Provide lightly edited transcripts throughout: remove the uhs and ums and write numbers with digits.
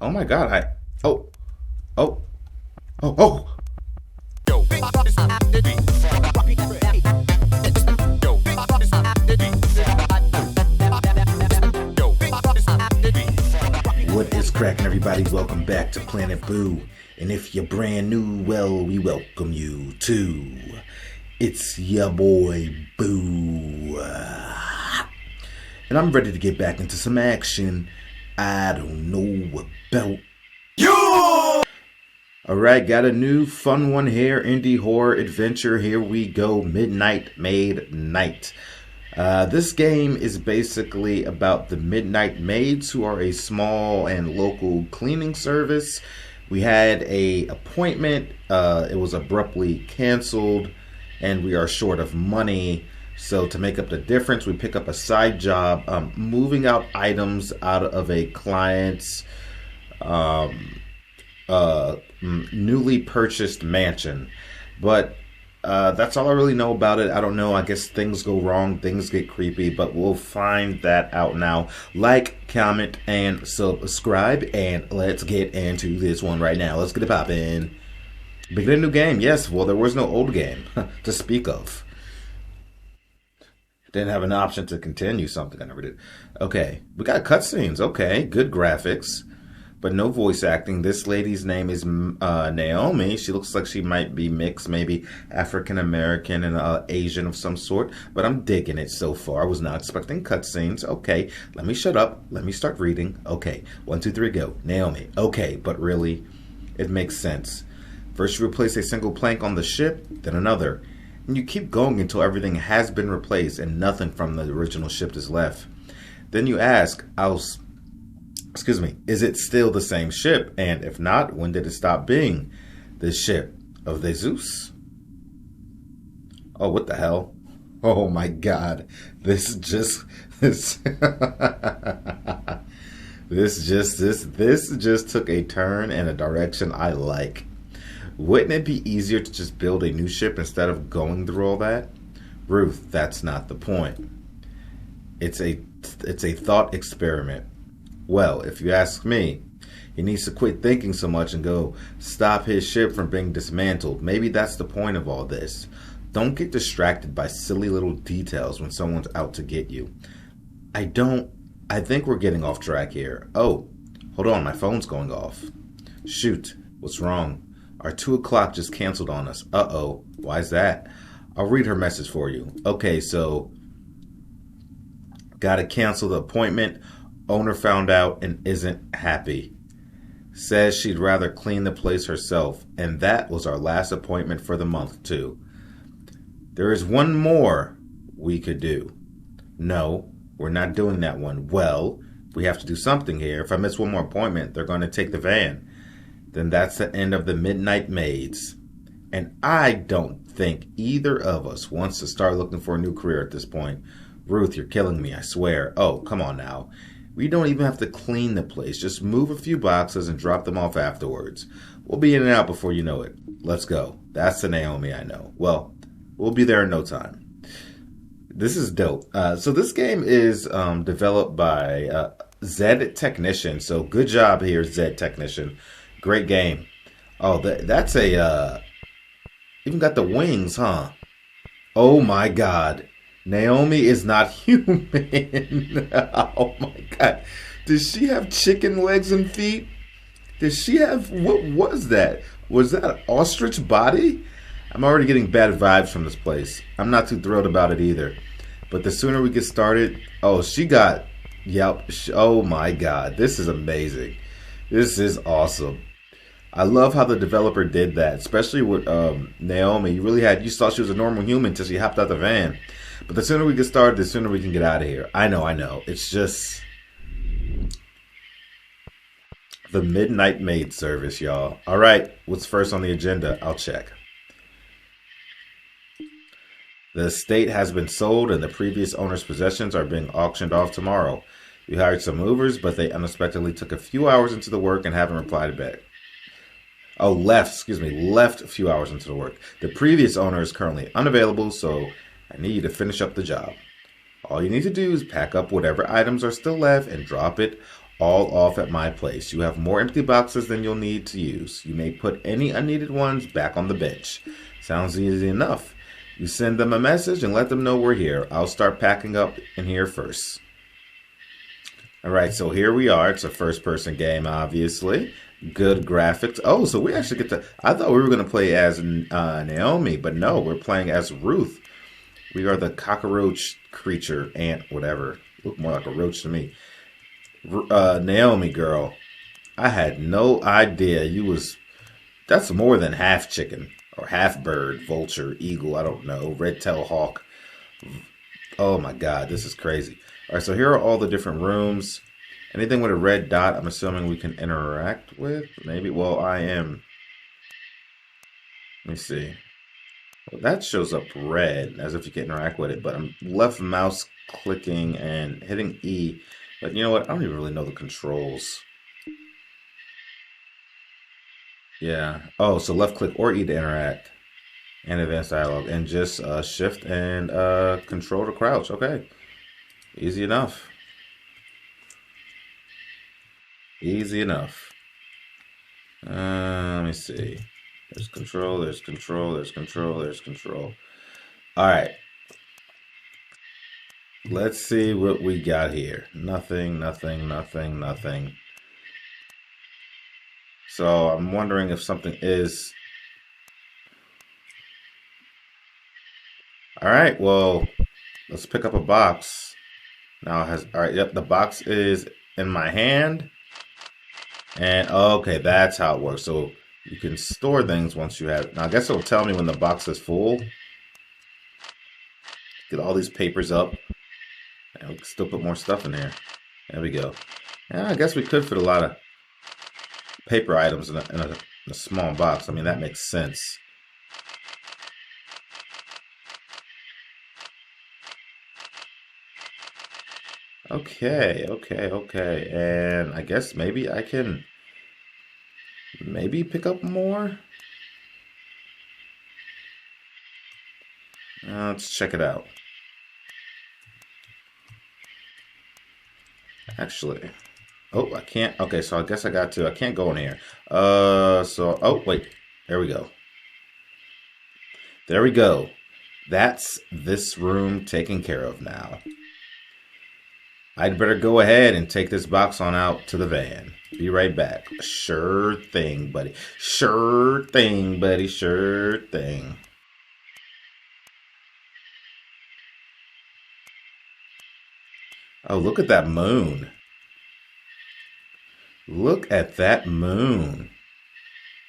Oh my god, oh, oh, oh, oh. What is cracking, everybody? Welcome back to Planet Boo. And if you're brand new, well, we welcome you too. It's your boy Boo. And I'm ready to get back into some action. I don't know about you. Alright, got a new fun one here. Indie horror adventure. Here we go. Midnight Maids. This game is basically about the Midnight Maids, who are a small and local cleaning service. We had a appointment. It was abruptly canceled, and we are short of money. So to make up the difference, we pick up a side job, moving out items out of a client's newly purchased mansion. But that's all I really know about it. I don't know. I guess things go wrong. Things get creepy. But we'll find that out now. Like, comment, and subscribe. And let's get into this one right now. Let's get it poppin'. Begin a new game. Yes, well, there was no old game to speak of. Didn't have an option to continue something. I never did. Okay, we got cutscenes. Okay, good graphics, but no voice acting. This lady's name is Naomi. She looks like she might be mixed, maybe African American and Asian of some sort. But I'm digging it so far. I was not expecting cutscenes. Okay, let me shut up. Let me start reading. Okay, 1, 2, 3, go. Naomi. Okay, but really, it makes sense. First, you replace a single plank on the ship, then another. And you keep going until everything has been replaced and nothing from the original ship is left. Then you ask, is it still the same ship? And if not, when did it stop being the ship of the Zeus? Oh, what the hell? Oh my God. This just took a turn in a direction I like. Wouldn't it be easier to just build a new ship instead of going through all that? Ruth, that's not the point. It's a thought experiment. Well, if you ask me, he needs to quit thinking so much and go stop his ship from being dismantled. Maybe that's the point of all this. Don't get distracted by silly little details when someone's out to get you. I think we're getting off track here. Oh, hold on, my phone's going off. Shoot, what's wrong? Our 2 o'clock just canceled on us. Uh-oh. Why is that? I'll read her message for you. Okay, so gotta cancel the appointment. Owner found out and isn't happy. Says she'd rather clean the place herself. And that was our last appointment for the month, too. There is one more we could do. No, we're not doing that one. Well, we have to do something here. If I miss one more appointment, they're going to take the van. Then that's the end of the Midnight Maids. And I don't think either of us wants to start looking for a new career at this point. Ruth, you're killing me, I swear. Oh, come on now. We don't even have to clean the place. Just move a few boxes and drop them off afterwards. We'll be in and out before you know it. Let's go. That's the Naomi I know. Well, we'll be there in no time. This is dope. So this game is developed by Zed Technician. So good job here, Zed Technician. Great game. Oh, that's even got the wings, huh? Oh my God. Naomi is not human. Oh my God. Does she have chicken legs and feet? Does she have, what was that? Was that an ostrich body? I'm already getting bad vibes from this place. I'm not too thrilled about it either. But the sooner we get started, oh, she got, yep. Oh my God. This is amazing. This is awesome. I love how the developer did that, especially with Naomi. You thought she was a normal human until she hopped out the van. But the sooner we get started, the sooner we can get out of here. I know. It's just the Midnight Maid service, y'all. All right, what's first on the agenda? I'll check. The estate has been sold and the previous owner's possessions are being auctioned off tomorrow. We hired some movers, but they unexpectedly took a few hours into the work and haven't replied back. Oh, left a few hours into the work. The previous owner is currently unavailable, so I need you to finish up the job. All you need to do is pack up whatever items are still left and drop it all off at my place. You have more empty boxes than you'll need to use. You may put any unneeded ones back on the bench. Sounds easy enough. You send them a message and let them know we're here. I'll start packing up in here first. Alright, so here we are. It's a first-person game, obviously. Good graphics. Oh, so we actually get to... I thought we were going to play as Naomi, but no, we're playing as Ruth. We are the cockroach creature, ant, whatever. Look more like a roach to me. Naomi, girl. I had no idea you was... That's more than half chicken. Or half bird, vulture, eagle, I don't know. Red-tailed hawk. Oh my god, this is crazy. Alright, so here are all the different rooms. Anything with a red dot, I'm assuming we can interact with. Maybe, well, I am. Let me see. Well, that shows up red, as if you can interact with it. But I'm left mouse clicking and hitting E. But you know what? I don't even really know the controls. Yeah. Oh, so left click or E to interact. And advanced dialogue. And just shift and control to crouch. Okay. Easy enough. Easy enough. Let me see. There's control, there's control, there's control, there's control. Alright. Let's see what we got here. Nothing, nothing, nothing, nothing. So I'm wondering if something is... Alright, well, let's pick up a box. Now it has... Alright, yep, the box is in my hand. And, okay, that's how it works. So you can store things once you have... Now, I guess it'll tell me when the box is full. Get all these papers up. And we can still put more stuff in there. There we go. Yeah, I guess we could fit a lot of paper items in a small box. I mean, that makes sense. Okay, okay, okay. And I guess maybe I can pick up more. Let's check it out. Actually, oh, I can't. Okay, so I guess I got to. I can't go in here. Oh, wait. There we go. There we go. That's this room taken care of now. I'd better go ahead and take this box on out to the van. Be right back. Sure thing, buddy. Sure thing, buddy. Sure thing. Oh, look at that moon. Look at that moon.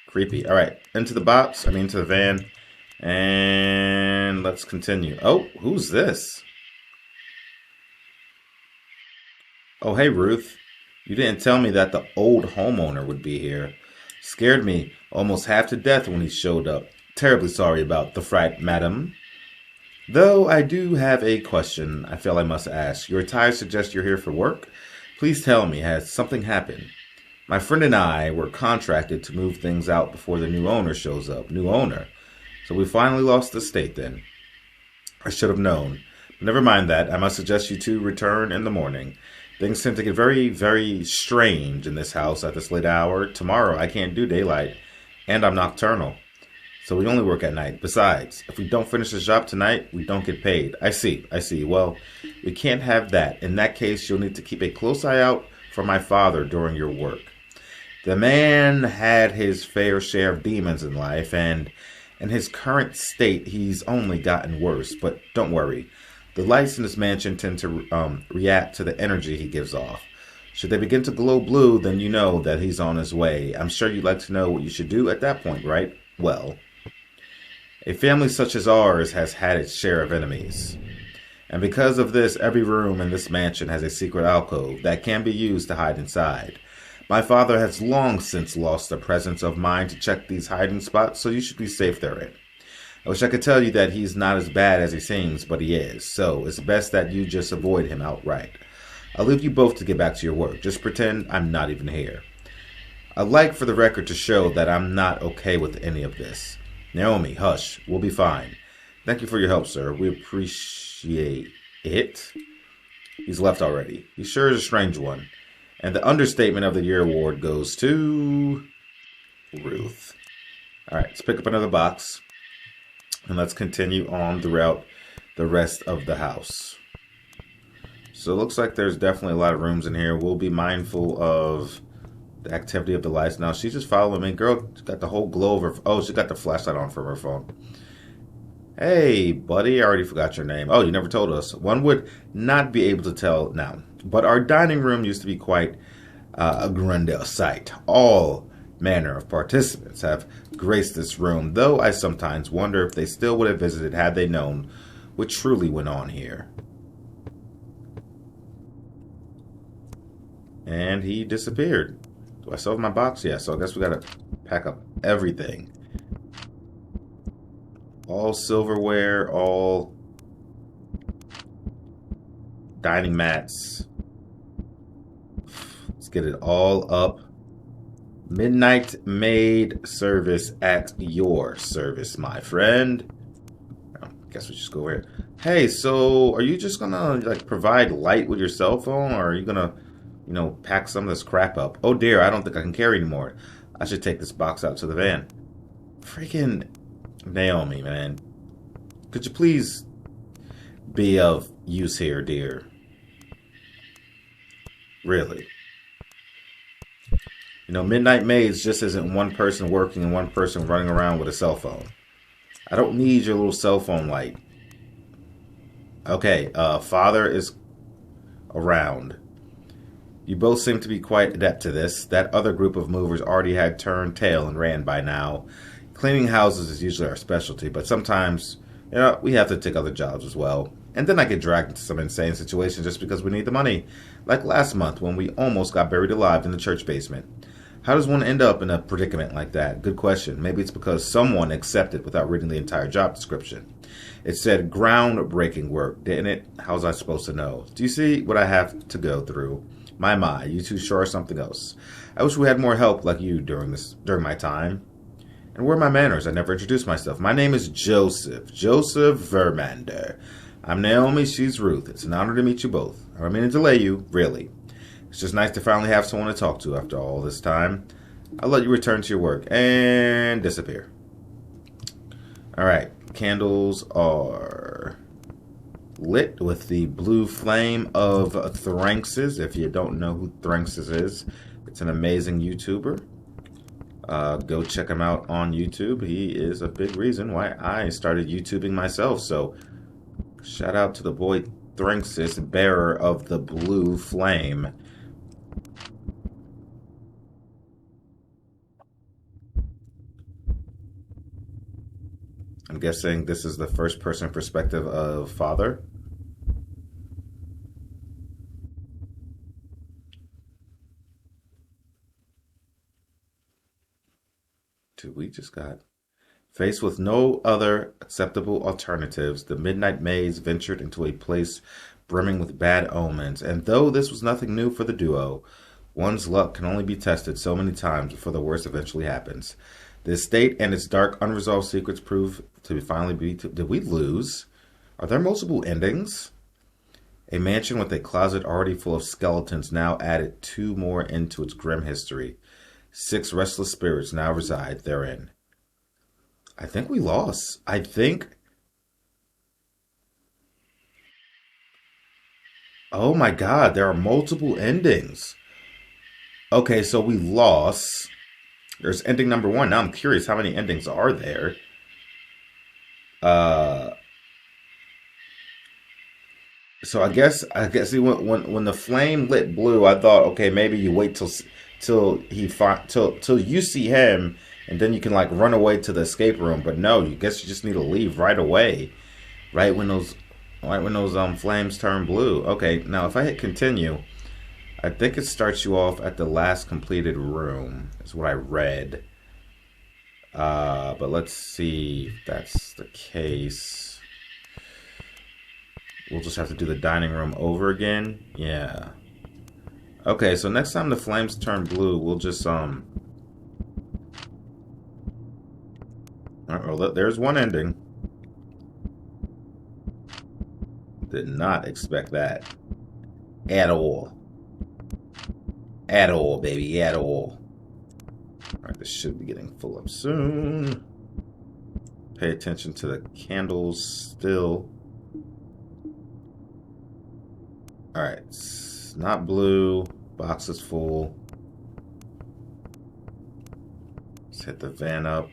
Creepy. All right, into the box. Into the van. And let's continue. Oh, who's this? Oh, hey, Ruth. You didn't tell me that the old homeowner would be here. Scared me almost half to death when he showed up. Terribly sorry about the fright, madam. Though I do have a question I feel I must ask. Your attire suggests you're here for work? Please tell me, has something happened? My friend and I were contracted to move things out before the new owner shows up. New owner? So we finally lost the estate then. I should have known. But never mind that. I must suggest you two return in the morning. Things tend to get very, very strange in this house at this late hour. Tomorrow I can't do daylight. And I'm nocturnal. So we only work at night. Besides, if we don't finish the job tonight, we don't get paid. I see. Well, we can't have that. In that case, you'll need to keep a close eye out for my father during your work. The man had his fair share of demons in life, and in his current state, he's only gotten worse. But don't worry. The lights in this mansion tend to react to the energy he gives off. Should they begin to glow blue, then you know that he's on his way. I'm sure you'd like to know what you should do at that point, right? Well, a family such as ours has had its share of enemies. And because of this, every room in this mansion has a secret alcove that can be used to hide inside. My father has long since lost the presence of mind to check these hiding spots, so you should be safe therein. I wish I could tell you that he's not as bad as he seems, but he is. So it's best that you just avoid him outright. I'll leave you both to get back to your work. Just pretend I'm not even here. I'd like for the record to show that I'm not okay with any of this. Naomi, hush. We'll be fine. Thank you for your help, sir. We appreciate it. He's left already. He sure is a strange one. And the understatement of the year award goes to Ruth. All right, let's pick up another box. And let's continue on throughout the rest of the house. So it looks like there's definitely a lot of rooms in here. We'll be mindful of the activity of the lights. Now, she's just following me. Girl, she's got the whole glow of her... Oh, she got the flashlight on from her phone. Hey, buddy, I already forgot your name. Oh, you never told us. One would not be able to tell now. But our dining room used to be quite a grandiose sight. All manner of participants have graced this room, though I sometimes wonder if they still would have visited had they known what truly went on here. And he disappeared. Do I still have my box? Yeah, so I guess we gotta pack up everything. All silverware, all dining mats. Let's get it all up. Midnight Maid service at your service, my friend. I guess we just go here. Hey, so are you just gonna like provide light with your cell phone, or are you gonna, you know, pack some of this crap up? Oh dear, I don't think I can carry anymore. I should take this box out to the van. Freaking Naomi, man. Could you please be of use here, dear? Really? You know, Midnight Maids just isn't one person working and one person running around with a cell phone. I don't need your little cell phone light. Okay, father is around. You both seem to be quite adept to this. That other group of movers already had turned tail and ran by now. Cleaning houses is usually our specialty, but sometimes, you know, we have to take other jobs as well. And then I get dragged into some insane situations just because we need the money. Like last month when we almost got buried alive in the church basement. How does one end up in a predicament like that? Good question. Maybe it's because someone accepted without reading the entire job description. It said groundbreaking work, didn't it? How was I supposed to know? Do you see what I have to go through? My, you two sure are something else. I wish we had more help like you during my time. And where are my manners? I never introduced myself. My name is Joseph Vermander. I'm Naomi, she's Ruth. It's an honor to meet you both. I don't mean to delay you, really. It's just nice to finally have someone to talk to after all this time. I'll let you return to your work and disappear. Alright, candles are lit with the blue flame of Thranxes. If you don't know who Thranxes is, it's an amazing YouTuber. Go check him out on YouTube. He is a big reason why I started YouTubing myself. So shout out to the boy Thranxes, bearer of the blue flame. I'm guessing this is the first person perspective of father. Dude, we just got... Faced with no other acceptable alternatives, the Midnight Maids ventured into a place brimming with bad omens. And though this was nothing new for the duo, one's luck can only be tested so many times before the worst eventually happens. The estate and its dark, unresolved secrets prove to finally be... Did we lose? Are there multiple endings? A mansion with a closet already full of skeletons now added 2 more into its grim history. 6 restless spirits now reside therein. I think we lost. I think... Oh my god, there are multiple endings. Okay, so we lost. There's ending number 1. Now I'm curious, how many endings are there? So I guess when the flame lit blue, I thought, okay, maybe you wait till you see him, and then you can like run away to the escape room. But no, you guess you just need to leave right away, right when those flames turn blue. Okay, now if I hit continue, I think it starts you off at the last completed room. Is what I read. But let's see if that's the case. We'll just have to do the dining room over again. Yeah. Okay, so next time the flames turn blue, we'll just well, there's one ending. Did not expect that at all. At all, baby. At all. Alright, this should be getting full up soon. Pay attention to the candles still. Alright, it's not blue. Box is full. Let's hit the van up.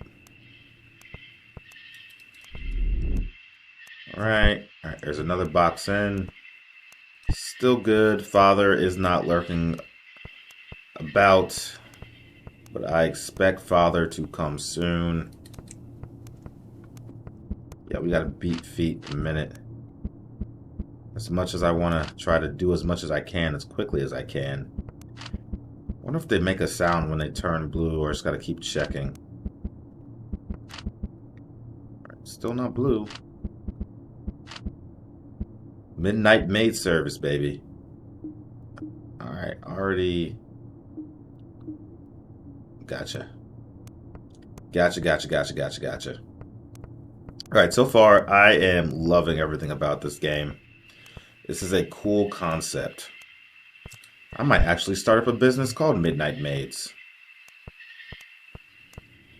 Alright, there's another box in. Still good. Father is not lurking about, but I expect Father to come soon. Yeah, we gotta beat feet a minute. As much as I want to try to do as much as I can, as quickly as I can. I wonder if they make a sound when they turn blue, or just gotta keep checking. Still not blue. Midnight Maids service, baby. Alright, already. Gotcha. Gotcha. Alright, so far I am loving everything about this game. This is a cool concept. I might actually start up a business called Midnight Maids.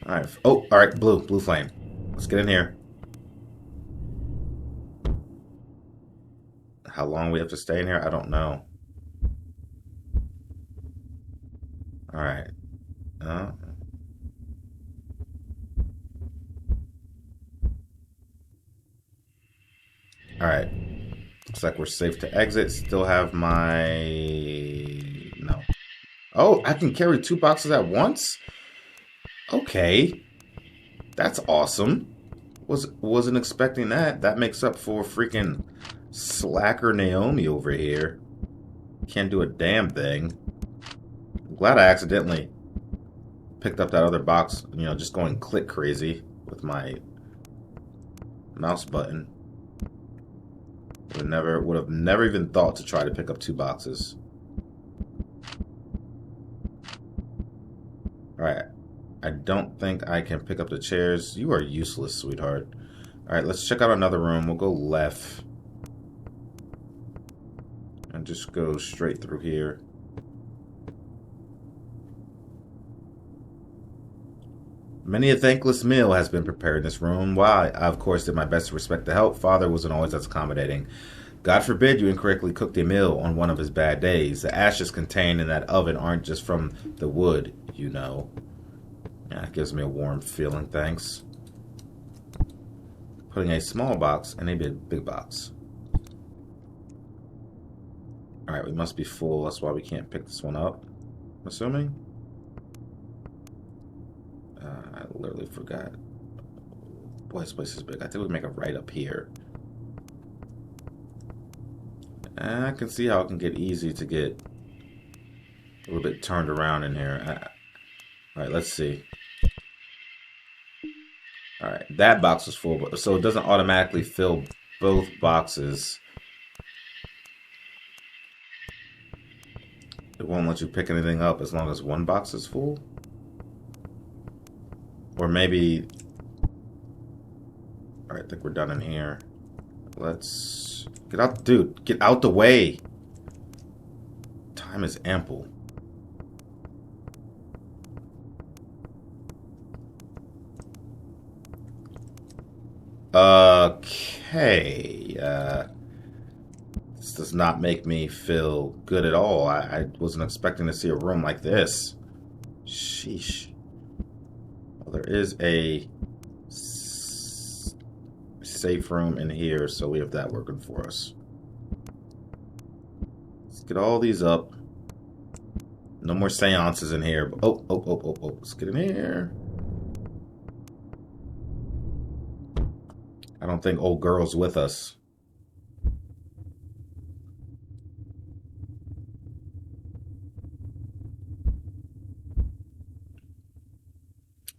Alright. Oh, alright, blue flame. Let's get in here. How long we have to stay in here, I don't know. Alright. Alright. Looks like we're safe to exit. Still have my... No. Oh, I can carry 2 boxes at once? Okay. That's awesome. Wasn't expecting that. That makes up for freaking slacker Naomi over here. Can't do a damn thing. I'm glad I accidentally picked up that other box, you know, just going click crazy with my mouse button. Would have never even thought to try to pick up 2 boxes. Alright. I don't think I can pick up the chairs. You are useless, sweetheart. Alright, let's check out another room. We'll go left. And just go straight through here. Many a thankless meal has been prepared in this room. While I, of course, did my best to respect the help, Father wasn't always as accommodating. God forbid you incorrectly cooked a meal on one of his bad days. The ashes contained in that oven aren't just from the wood, you know. Yeah, it gives me a warm feeling, thanks. Putting a small box in a big box. Alright, we must be full. That's why we can't pick this one up. I'm assuming. I literally forgot. Boy, this place is big. I think we make a right up here. And I can see how it can get easy to get a little bit turned around in here. Alright, let's see. Alright, that box was full, so it doesn't automatically fill both boxes. It won't let you pick anything up as long as one box is full. Or maybe... Alright, I think we're done in here. Let's... Get out, dude. Get out the way. Time is ample. Okay. This does not make me feel good at all. I wasn't expecting to see a room like this. Sheesh. Well, there is a safe room in here, so we have that working for us. Let's get all these up. No more seances in here. Oh. Let's get in here. I don't think old girl's with us.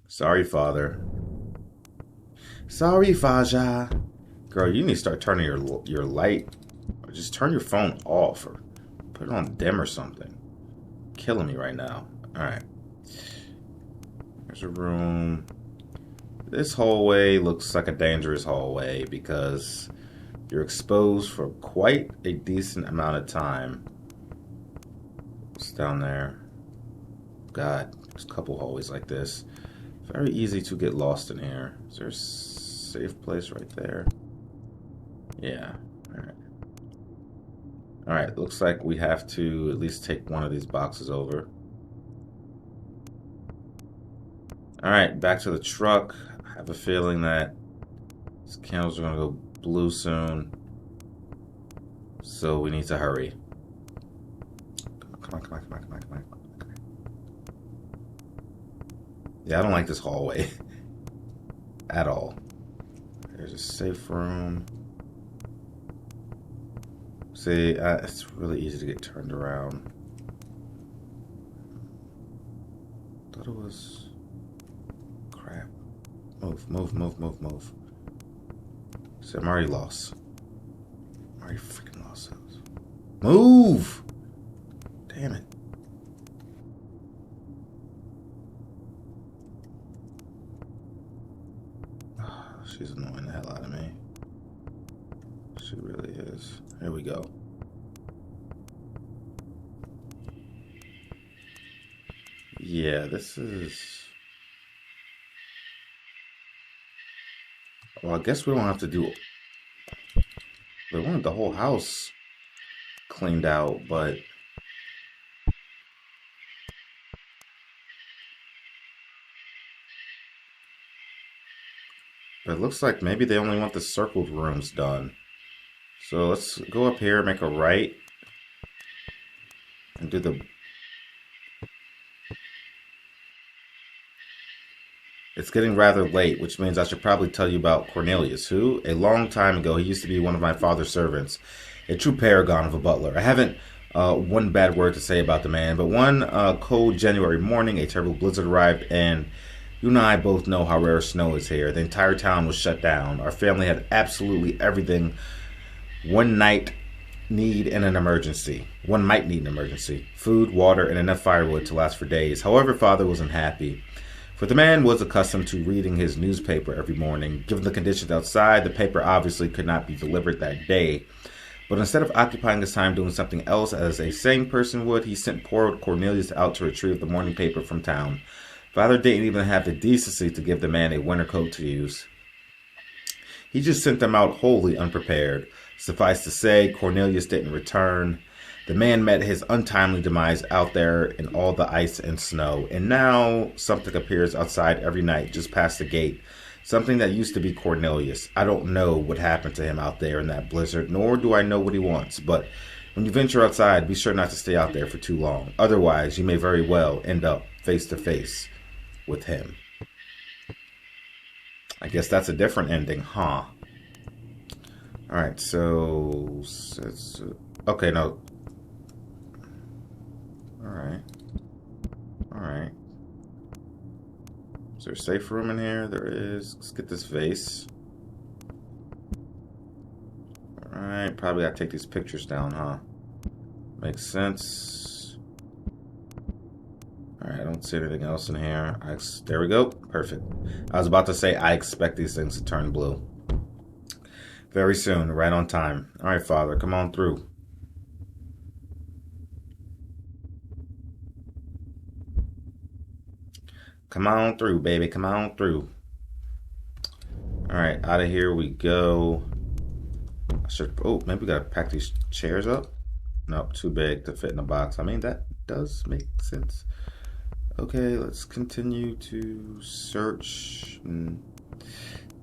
Sorry, Father. Sorry, Faja. Girl, you need to start turning your light. Or just turn your phone off or put it on dim or something. Killing me right now. Alright. There's a room. This hallway looks like a dangerous hallway because you're exposed for quite a decent amount of time. What's down there? God, there's a couple hallways like this. Very easy to get lost in here. Is there a safe place right there? Yeah. Alright. Alright, looks like we have to at least take one of these boxes over. Alright, back to the truck. I have a feeling that these candles are going to go blue soon. So we need to hurry. Come on, come on, come on, come on, come on, come on. Yeah, I don't like this hallway. At all. There's a safe room. See, it's really easy to get turned around. Thought it was... Crap. Move, move, move, move, move. See, I'm already lost. I'm already freaking lost. Move! Damn it. Oh, she's annoying the hell out of me. She really is. Here we go. Yeah, this is... Well, I guess we don't have to do... We wanted the whole house cleaned out, but... But it looks like maybe they only want the circled rooms done. So let's go up here, make a right, and do the... It's getting rather late, which means I should probably tell you about Cornelius, who, a long time ago, he used to be one of my father's servants, a true paragon of a butler. I haven't one bad word to say about the man, but one cold January morning, a terrible blizzard arrived, and you and I both know how rare snow is here. The entire town was shut down. Our family had absolutely everything one might need in an emergency. Food, water, and enough firewood to last for days. However, Father was unhappy. For the man was accustomed to reading his newspaper every morning. Given the conditions outside, the paper obviously could not be delivered that day. But instead of occupying his time doing something else as a sane person would, he sent poor Cornelius out to retrieve the morning paper from town. Father didn't even have the decency to give the man a winter coat to use. He just sent them out wholly unprepared. Suffice to say, Cornelius didn't return. The man met his untimely demise out there in all the ice and snow. And now something appears outside every night just past the gate. Something that used to be Cornelius. I don't know what happened to him out there in that blizzard, nor do I know what he wants. But when you venture outside, be sure not to stay out there for too long. Otherwise, you may very well end up face to face with him. I guess that's a different ending, huh? Alright, so... Okay, no. Alright. Alright. Is there a safe room in here? There is. Let's get this vase. Alright, probably gotta take these pictures down, huh? Makes sense. Alright, I don't see anything else in here. There we go. Perfect. I was about to say I expect these things to turn blue. Very soon, right on time. Alright, Father, come on through. Come on through, baby. Come on through. Alright, out of here we go. Maybe we gotta pack these chairs up. Nope, too big to fit in a box. I mean, that does make sense. Okay, let's continue to search.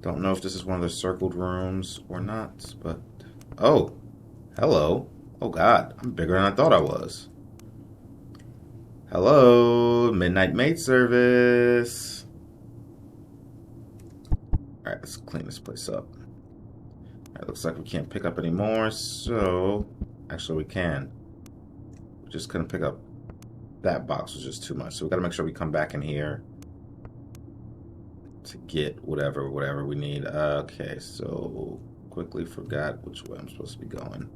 Don't know if this is one of the circled rooms or not, but... Oh, hello. Oh, God, I'm bigger than I thought I was. Hello, Midnight Maid service. Alright, let's clean this place up. Alright, looks like we can't pick up any more, so... Actually, we can. We just couldn't pick up... That box was just too much, so we gotta make sure we come back in here to get whatever we need. Okay, so... Quickly forgot which way I'm supposed to be going.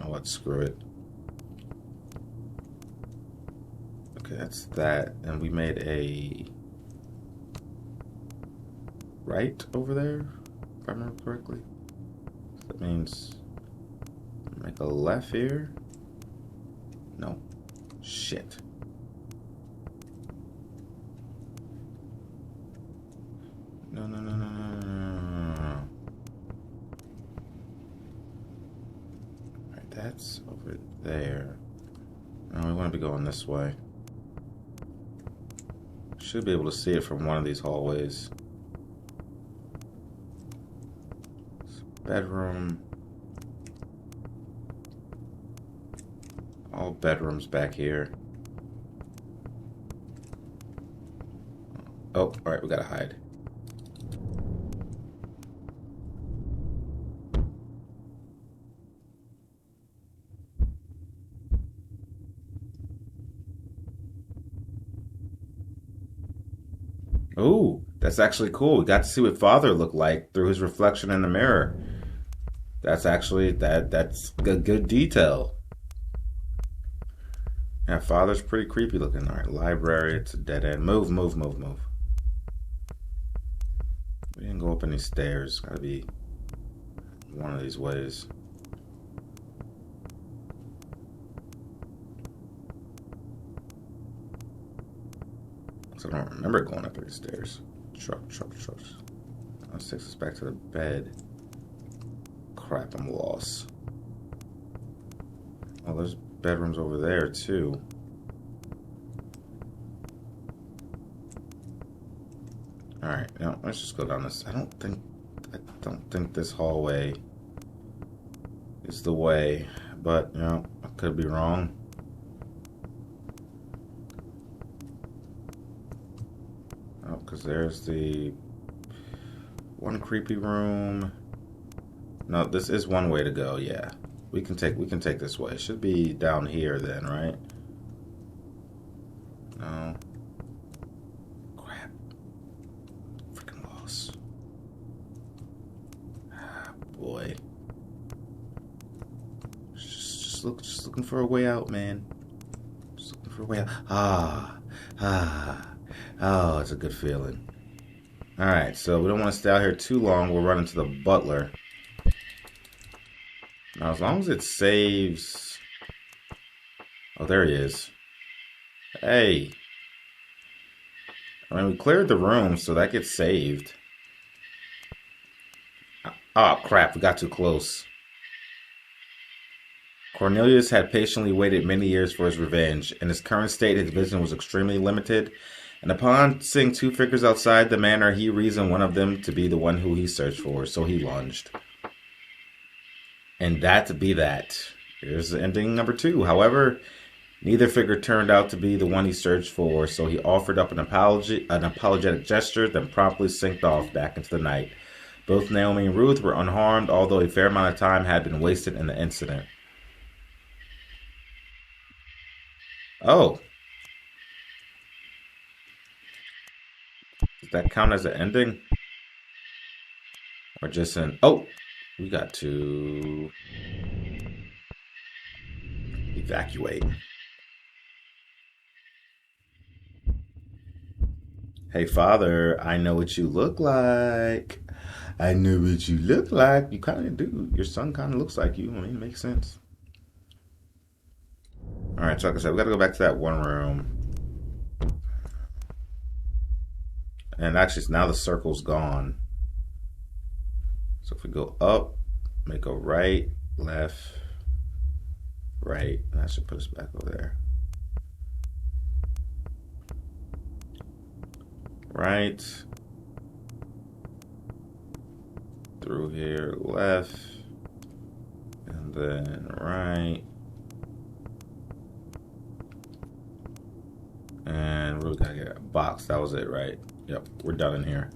Oh, what? Screw it. Okay, that's that. And we made a right over there, if I remember correctly. So that means make a left here. No. Shit. No. Alright, that's over there. No, we want to be going this way. Should be able to see it from one of these hallways. Bedroom. All bedrooms back here. Oh, alright, we gotta hide. Ooh, that's actually cool. We got to see what Father looked like through his reflection in the mirror. That's actually, that's a good detail. Yeah, Father's pretty creepy looking. All right, library, it's a dead end. Move. We didn't go up any stairs. Gotta be one of these ways. So I don't remember going up these stairs. Trucks. That takes us back to the bed. Crap, I'm lost. Oh, there's bedrooms over there too. Alright, now let's just go down this. I don't think this hallway is the way, but you know, I could be wrong. Oh, because there's the one creepy room. No, this is one way to go, yeah. We can take this way. It should be down here then, right? No. Crap. Freaking lost. Ah, boy. Just looking for a way out, man. Just looking for a way out. Oh, it's a good feeling. Alright, so we don't want to stay out here too long. We'll run into the butler. Now, as long as it saves... Oh, there he is. Hey. I mean, we cleared the room, so that gets saved. Oh, crap. We got too close. Cornelius had patiently waited many years for his revenge. In his current state, his vision was extremely limited. And upon seeing two figures outside the manor, he reasoned one of them to be the one who he searched for, so he lunged. And that to be that. Here's ending number 2. However, neither figure turned out to be the one he searched for, so he offered up an apologetic gesture, then promptly synced off back into the night. Both Naomi and Ruth were unharmed, although a fair amount of time had been wasted in the incident. Oh. Does that count as an ending? Or just an... Oh! We got to evacuate. Hey, Father, I know what you look like. I know what you look like. You kind of do. Your son kind of looks like you. I mean, it makes sense. All right, so like I said, we got to go back to that one room. And actually, now the circle's gone. So if we go up, make a right, left, right, and that should put us back over there. Right, through here, left, and then right, and we gotta get a box. That was it, right? Yep, we're done in here.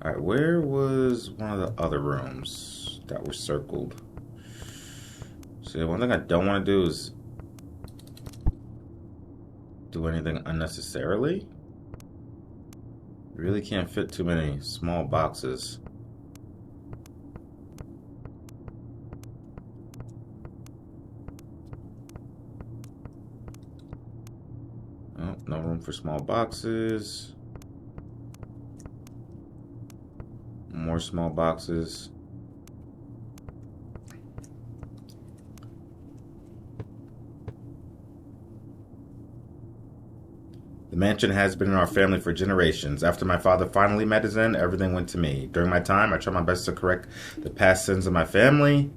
All right, where was one of the other rooms that were circled? See, one thing I don't want to do is do anything unnecessarily. Really can't fit too many small boxes. Oh, no room for small boxes. More small boxes. The mansion has been in our family for generations. After my father finally met his end, everything went to me. During my time, I tried my best to correct the past sins of my family,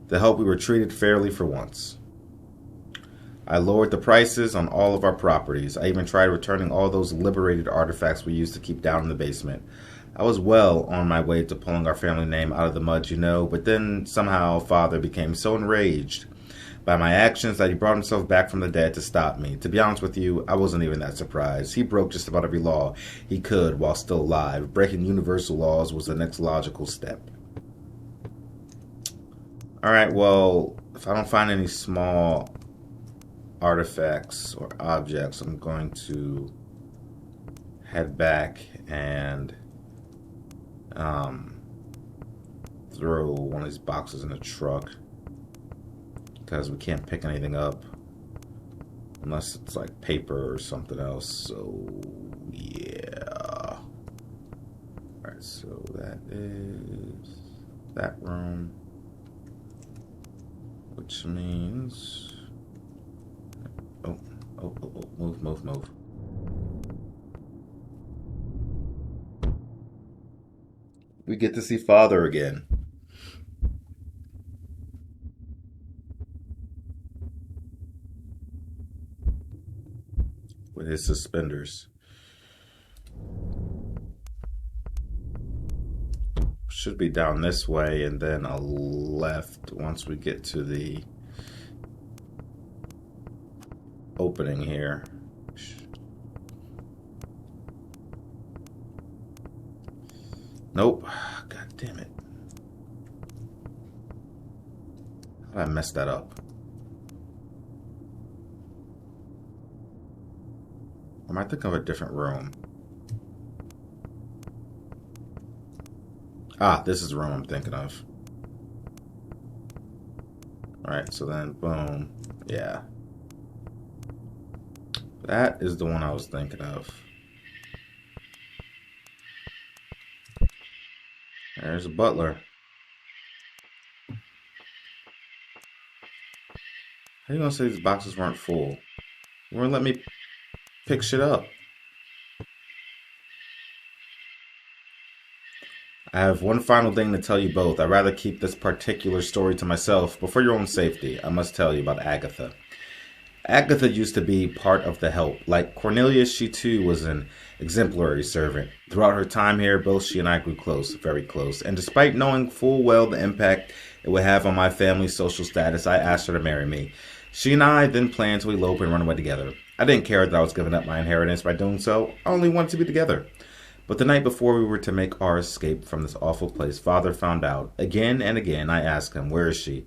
to hope we were treated fairly for once. I lowered the prices on all of our properties. I even tried returning all those liberated artifacts we used to keep down in the basement. I was well on my way to pulling our family name out of the mud, but then somehow Father became so enraged by my actions that he brought himself back from the dead to stop me. To be honest with you, I wasn't even that surprised. He broke just about every law he could while still alive. Breaking universal laws was the next logical step. Alright, well, if I don't find any small artifacts or objects, I'm going to head back and throw one of these boxes in the truck, because we can't pick anything up unless it's like paper or something else. So yeah. Alright, so that is that room, which means move. We get to see Father again. With his suspenders. Should be down this way and then a left once we get to the opening here. Nope. God damn it. How did I mess that up? Or am I thinking of a different room? Ah, this is the room I'm thinking of. Alright, so then, boom. Yeah. That is the one I was thinking of. There's a butler. How you gonna say these boxes weren't full? You wouldn't let me pick shit up. I have one final thing to tell you both. I'd rather keep this particular story to myself, but for your own safety, I must tell you about Agatha. Agatha used to be part of the help. Like Cornelius, she too was an exemplary servant. Throughout her time here, both she and I grew close, very close. And despite knowing full well the impact it would have on my family's social status, I asked her to marry me. She and I then planned to elope and run away together. I didn't care that I was giving up my inheritance by doing so. I only wanted to be together. But the night before we were to make our escape from this awful place, Father found out. Again and again, I asked him, "Where is she?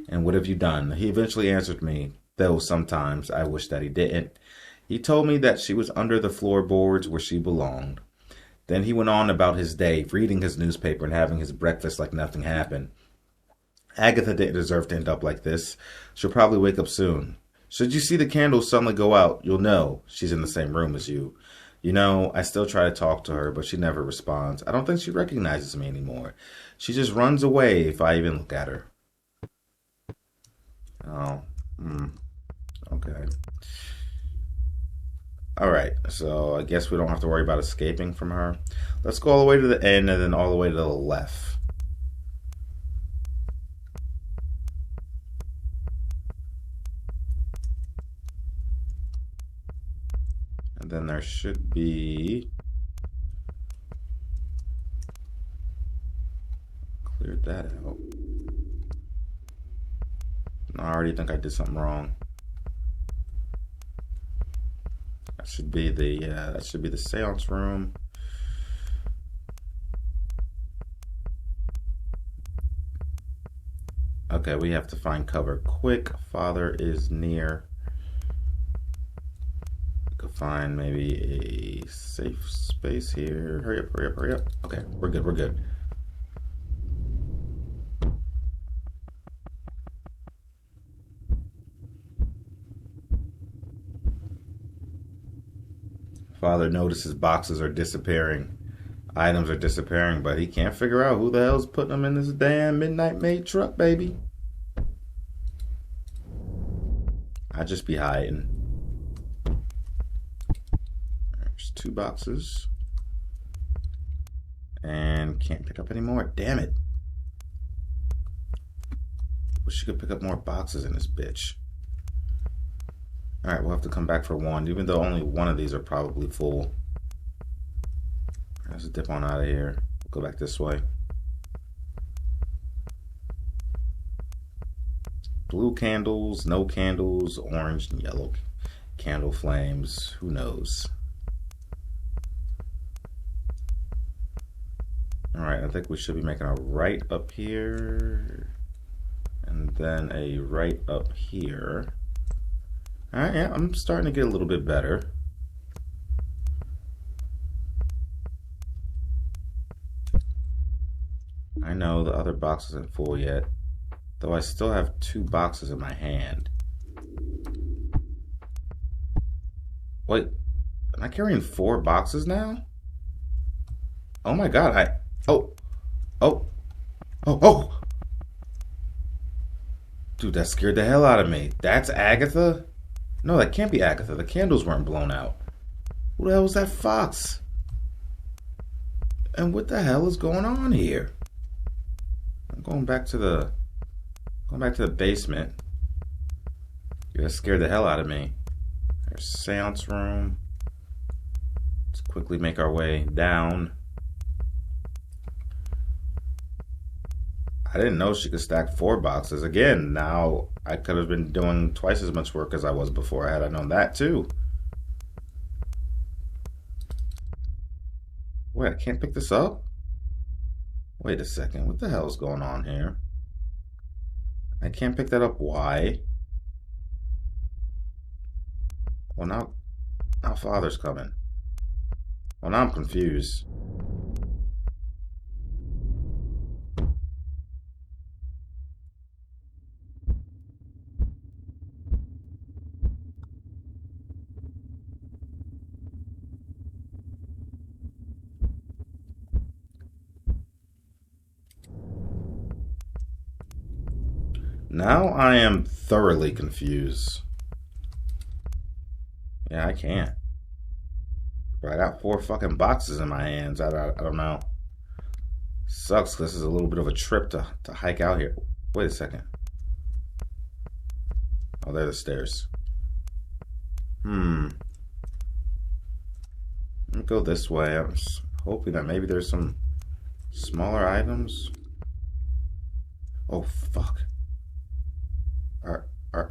And what have you done?" He eventually answered me, though sometimes I wish that he didn't. He told me that she was under the floorboards where she belonged. Then he went on about his day, reading his newspaper and having his breakfast like nothing happened. Agatha didn't deserve to end up like this. She'll probably wake up soon. Should you see the candles suddenly go out, you'll know she's in the same room as you. You know, I still try to talk to her, but she never responds. I don't think she recognizes me anymore. She just runs away if I even look at her. Oh, okay. Alright, so I guess we don't have to worry about escaping from her. Let's go all the way to the end and then all the way to the left. And then there should be... Cleared that out. No, I already think I did something wrong. That should be the seance room. Okay, we have to find cover quick. Father is near. We could find maybe a safe space here. Hurry up, hurry up, hurry up. Okay, we're good, we're good. Father notices boxes are disappearing. Items are disappearing, but he can't figure out who the hell's putting them in this damn Midnight Maid truck, baby. I just be hiding. 2 boxes. And can't pick up any more. Damn it. Wish you could pick up more boxes in this bitch. Alright, we'll have to come back for one, even though only one of these are probably full. Let's dip on out of here. Go back this way. Blue candles, no candles, orange and yellow candle flames. Who knows? Alright, I think we should be making a right up here. And then a right up here. Alright, yeah, I'm starting to get a little bit better. I know the other box isn't full yet, though I still have 2 boxes in my hand. Wait, am I carrying 4 boxes now? Oh my god, Oh! Dude, that scared the hell out of me. That's Agatha? No, that can't be Agatha. The candles weren't blown out. Who the hell was that fox? And what the hell is going on here? I'm going back to the basement. Yeah, that scared the hell out of me. There's seance room. Let's quickly make our way down. I didn't know she could stack 4 boxes. Again, now I could have been doing twice as much work as I was before. Had I known that too. Wait, I can't pick this up? Wait a second. What the hell is going on here? I can't pick that up. Why? Well, now Father's coming. Well, now I'm confused. Now I am thoroughly confused. Yeah, I can't. But I got 4 fucking boxes in my hands. I don't know. Sucks. This is a little bit of a trip to hike out here. Wait a second. Oh, there are the stairs. Let me go this way. I'm hoping that maybe there's some smaller items. Oh, fuck.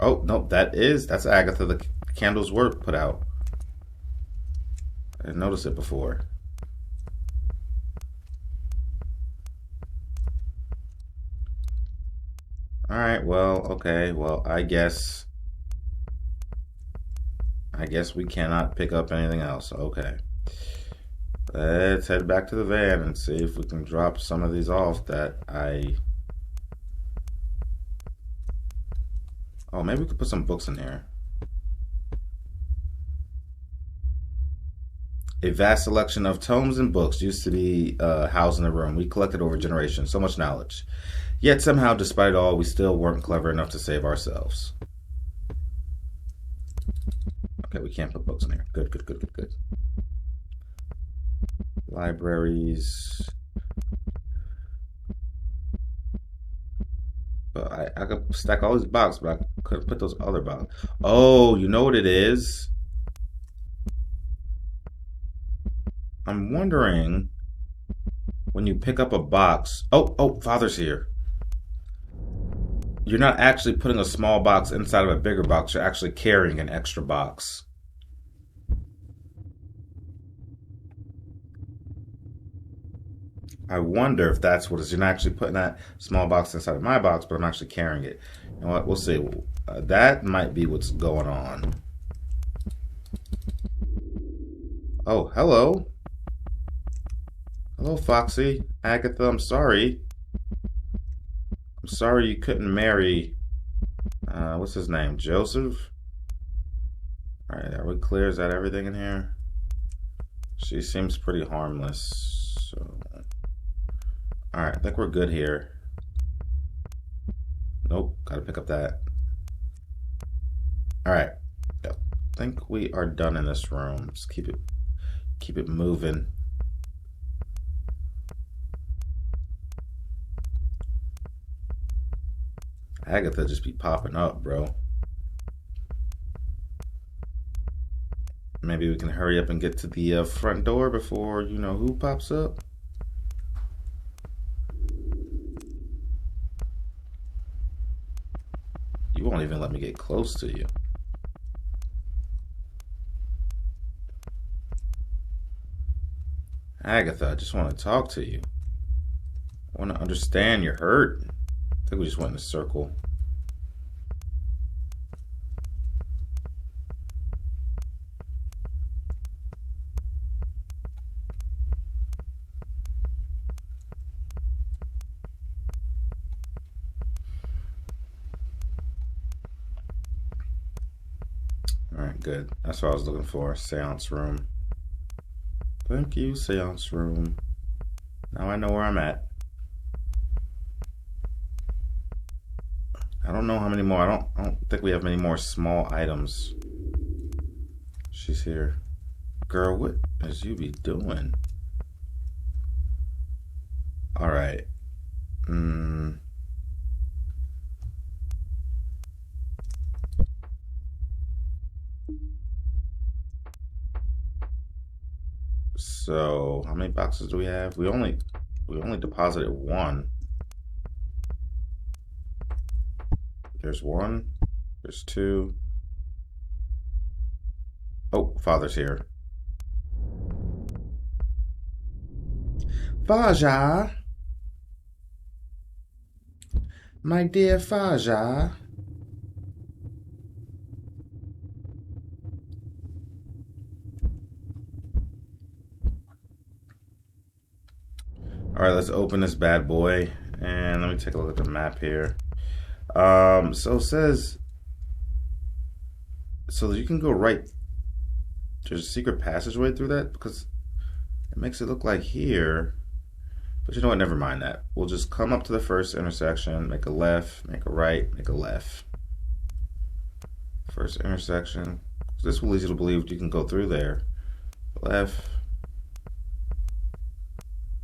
Oh, no, that's Agatha. The candles were put out. I didn't notice it before. Alright, well, okay, well, I guess we cannot pick up anything else. Okay. Let's head back to the van and see if we can drop some of these off that Oh, maybe we could put some books in here. A vast selection of tomes and books used to be housed in the room. We collected over generations, so much knowledge. Yet somehow, despite it all, we still weren't clever enough to save ourselves. Okay, we can't put books in here. Good. Libraries. But I could stack all these boxes, but I couldn't put those other boxes. Oh, you know what it is? I'm wondering when you pick up a box. Oh, Father's here. You're not actually putting a small box inside of a bigger box. You're actually carrying an extra box. I wonder if that's what it is. You're not actually putting that small box inside of my box, but I'm actually carrying it. You know what? We'll see. That might be what's going on. Oh, hello. Hello, Foxy. Agatha, I'm sorry. I'm sorry you couldn't marry... what's his name? Joseph? Alright, are we clear? Is that everything in here? She seems pretty harmless, so... Alright, I think we're good here. Nope, gotta pick up that. Alright, I think we are done in this room. Just keep Keep it moving. Agatha just be popping up, bro. Maybe we can hurry up and get to the front door before, you know, who pops up. You won't even let me get close to you. Agatha, I just want to talk to you. I want to understand your hurt. I think we just went in a circle. Alright, good. That's what I was looking for. Seance room. Thank you, seance room. Now I know where I'm at. I don't know how many more. I don't think we have many more small items. She's here. Girl, what is you be doing? Alright. So, how many boxes do we have? We only deposited one. There's one. There's two. Oh, Father's here. Faja. My dear Faja. All right, let's open this bad boy. And let me take a look at the map here. So it says, so you can go right, there's a secret passageway through that, because it makes it look like here, but you know what, never mind that. We'll just come up to the first intersection, make a left, make a right, make a left. First intersection, this will lead you to believe you can go through there. Left,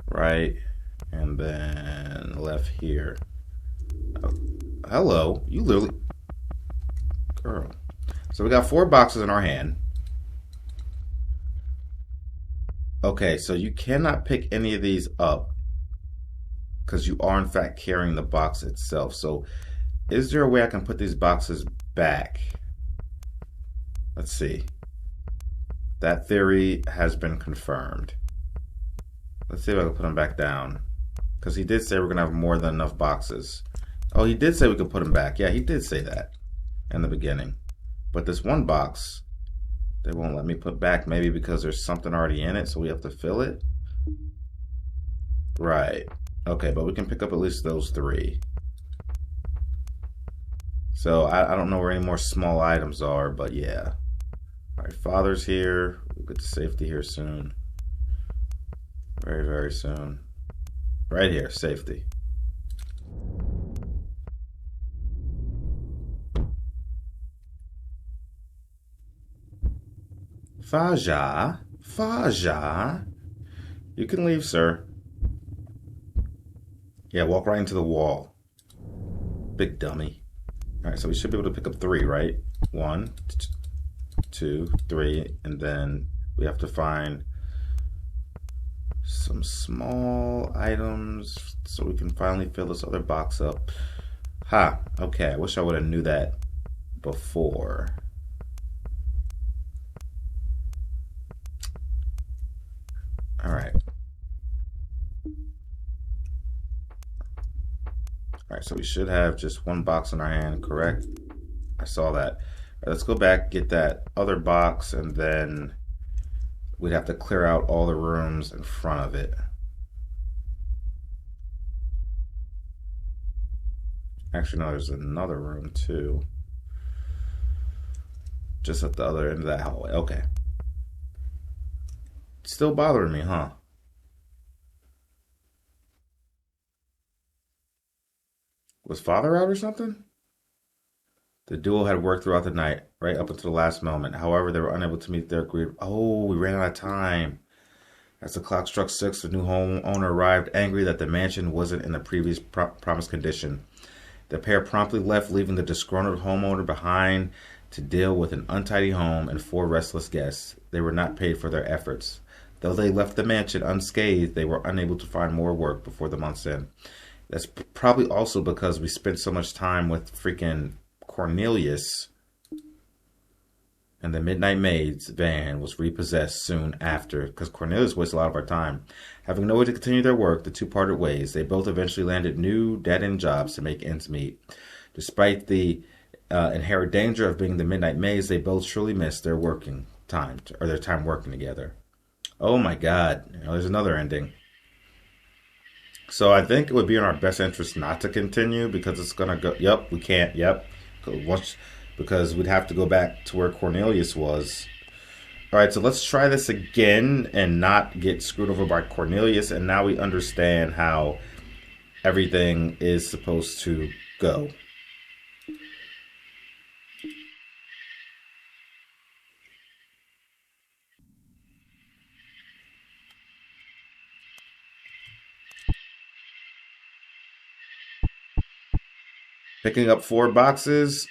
right, and then left here. Oh. Hello, you literally, girl. So we got 4 boxes in our hand. Okay, so you cannot pick any of these up because you are in fact carrying the box itself. So is there a way I can put these boxes back? Let's see. That theory has been confirmed. Let's see if I can put them back down, because he did say we're gonna have more than enough boxes. Oh, he did say we could put them back. Yeah, he did say that in the beginning. But this one box, they won't let me put back, maybe because there's something already in it, so we have to fill it. Right. Okay, but we can pick up at least those 3. So I don't know where any more small items are, but yeah. All right, Father's here. We'll get to safety here soon. Very, very soon. Right here, safety. Faja, Faja, you can leave, sir. Yeah, walk right into the wall. Big dummy. All right, so we should be able to pick up 3, right? 1, 2, 3, and then we have to find some small items so we can finally fill this other box up. Ha, okay, I wish I would have knew that before. All right. All right, so we should have just 1 box in our hand, correct? I saw that. All right, let's go back, get that other box, and then we'd have to clear out all the rooms in front of it. Actually, no, there's another room too. Just at the other end of that hallway. Okay. Still bothering me, huh? Was Father out or something? The duo had worked throughout the night, right up until the last moment. However, they were unable to meet their agreed. Oh, we ran out of time. As the clock struck 6, the new homeowner arrived, angry that the mansion wasn't in the previous promised condition. The pair promptly left, leaving the disgruntled homeowner behind to deal with an untidy home and 4 restless guests. They were not paid for their efforts. Though they left the mansion unscathed, they were unable to find more work before the month's end. That's probably also because we spent so much time with freaking Cornelius, and the Midnight Maids van was repossessed soon after, because Cornelius wasted a lot of our time. Having no way to continue their work, the two parted ways. They both eventually landed new dead-end jobs to make ends meet. Despite the inherent danger of being the Midnight Maids, they both surely missed their working time, or their time working together. Oh my God, there's another ending. So I think it would be in our best interest not to continue, because it's going to go, yep, we can't, yep. Because we'd have to go back to where Cornelius was. All right, so let's try this again and not get screwed over by Cornelius. And now we understand how everything is supposed to go. Picking up 4 boxes.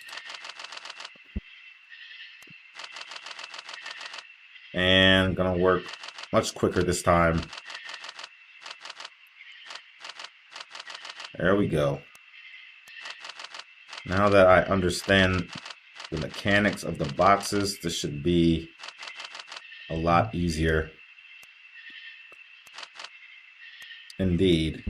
And gonna work much quicker this time. There we go. Now that I understand the mechanics of the boxes, this should be a lot easier. Indeed.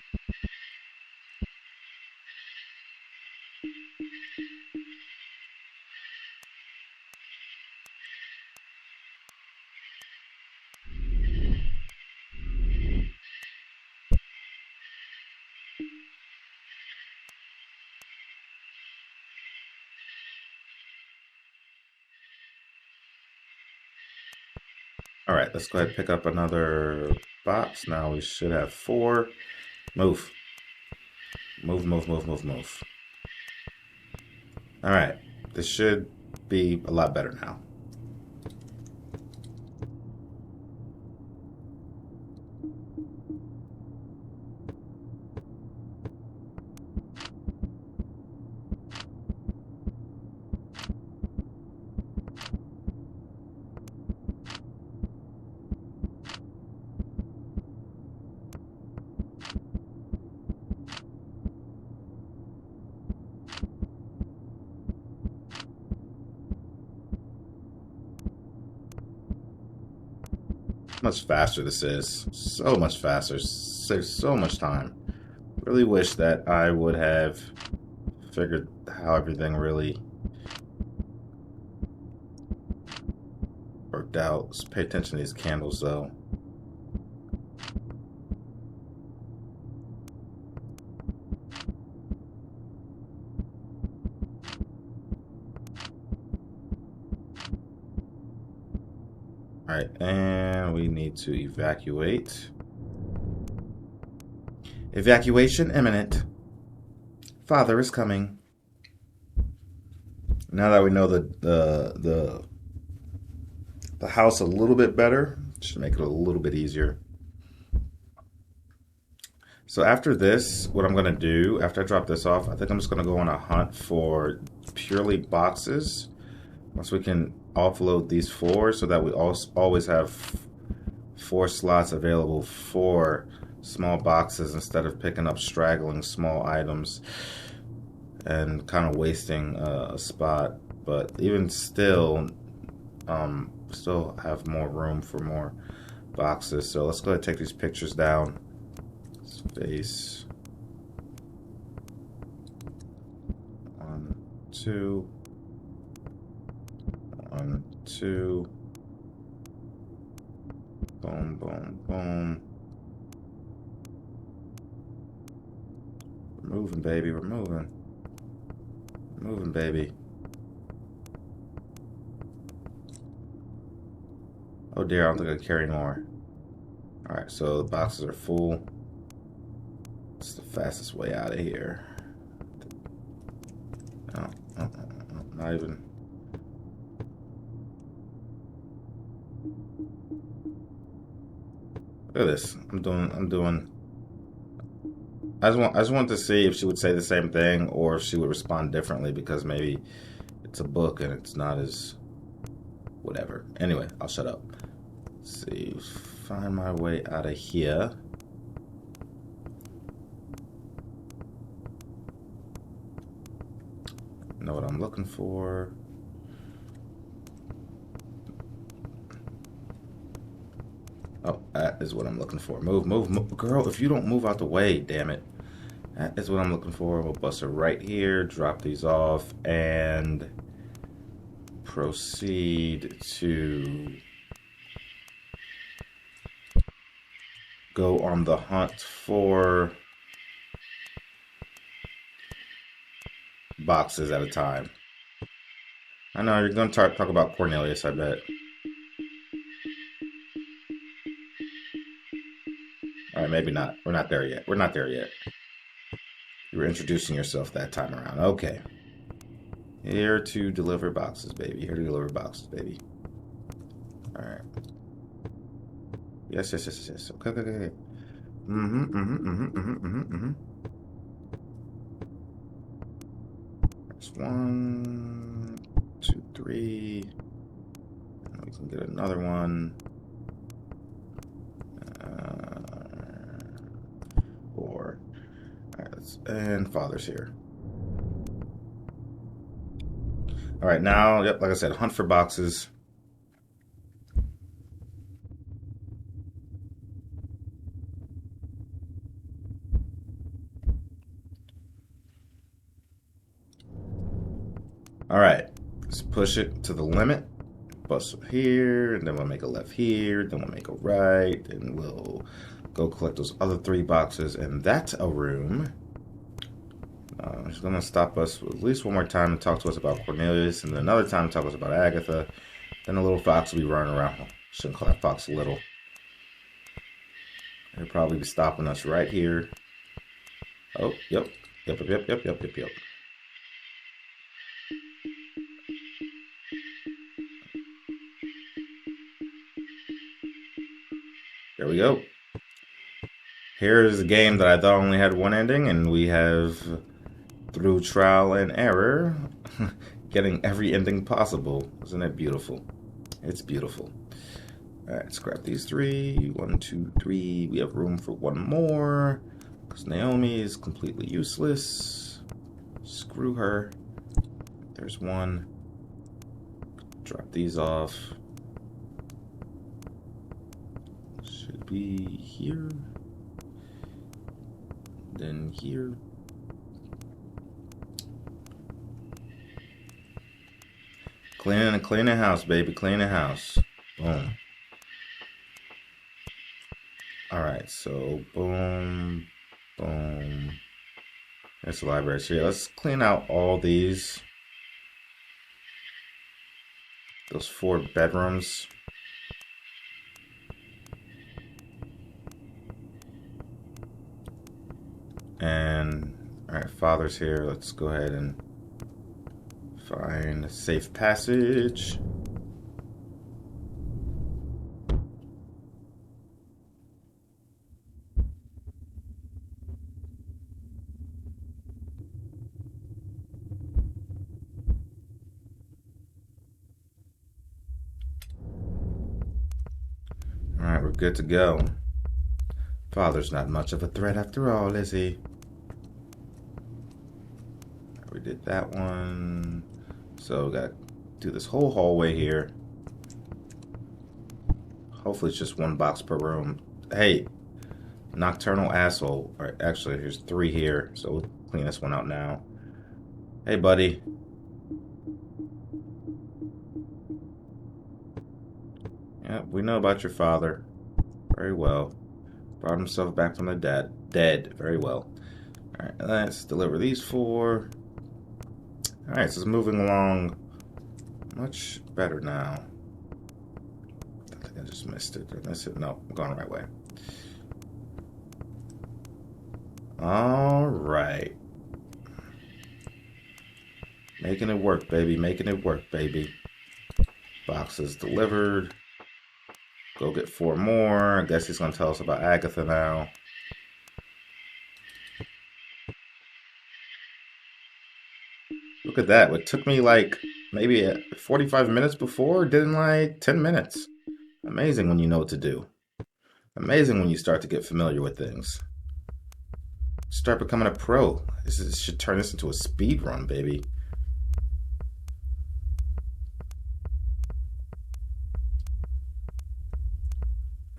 All right, let's go ahead and pick up another box. Now we should have 4. Move. Move, move, move, move, move. All right, this should be a lot better now. Much faster this is. So much faster. Saves so much time. Really wish that I would have figured how everything really worked out. Let's pay attention to these candles though. Alright, and we need to evacuate. Evacuation imminent. Father is coming. Now that we know the house a little bit better, should make it a little bit easier. So after this, what I'm going to do, after I drop this off, I think I'm just going to go on a hunt for purely boxes. Once we can offload these 4 so that we always have 4 slots available for small boxes instead of picking up straggling small items and kind of wasting a spot. But even still, still have more room for more boxes. So let's go ahead and take these pictures down. Space. 1, 2. 1, 2. Boom, boom, boom. We're moving, baby. We're moving. We're moving, baby. Oh dear, I don't think I can carry more. Alright, so the boxes are full. It's the fastest way out of here. Oh, not even. Look at this. I'm doing. I just want to see if she would say the same thing or if she would respond differently because maybe it's a book and it's not as whatever. Anyway, I'll shut up. Let's see, find my way out of here. Know what I'm looking for. Oh, that is what I'm looking for. Move, move, move. Girl, if you don't move out the way, damn it. That is what I'm looking for. We'll bust her right here, drop these off, and proceed to go on the hunt for boxes at a time. I know, you're going to talk about Cornelius, I bet. Alright, maybe not. We're not there yet. We're not there yet. You were introducing yourself that time around. Okay. Here to deliver boxes, baby. Here to deliver boxes, baby. Alright. Yes, yes, yes, yes. Okay, okay, okay. There's 1, 2, 3. And we can get another one. 4. Alright, and Father's here. Alright, now, yep, like I said, hunt for boxes. Alright, let's push it to the limit. Bust here, and then we'll make a left here, then we'll make a right, and we'll go collect those other 3 boxes, and that's a room. She's going to stop us at least one more time and talk to us about Cornelius, and then another time to talk to us about Agatha. Then a little fox will be running around. Shouldn't call that fox little. He'll probably be stopping us right here. Oh, yep. Yep. There we go. Here's a game that I thought only had one ending, and we have, through trial and error, getting every ending possible. Isn't that beautiful? It's beautiful. Alright, let's grab these 3. 1, 2, 3. We have room for one more, because Naomi is completely useless. Screw her. There's 1. Drop these off. Should be here. Then here. Clean the house, baby. Clean the house. Boom. Alright, so boom, boom. There's the library. So yeah, let's clean out all these. Those 4 bedrooms. And, alright, Father's here. Let's go ahead and find a safe passage. Alright, we're good to go. Father's not much of a threat after all, is he? We did that one. So we got to do this whole hallway here. Hopefully it's just 1 box per room. Hey, nocturnal asshole. All right, actually, there's 3 here. So we'll clean this one out now. Hey, buddy. Yeah, we know about your father. Very well. Brought himself back from the dead. Very well. All right, let's deliver these 4. All right, so it's moving along much better now. I think I just missed it. Did I miss it? No, I'm going the right way. All right. Making it work, baby. Making it work, baby. Boxes delivered. Go get 4 more. I guess he's going to tell us about Agatha now. Look at that. It took me like maybe 45 minutes before. Did in like 10 minutes. Amazing when you know what to do. Amazing when you start to get familiar with things. Start becoming a pro. This should turn this into a speed run, baby.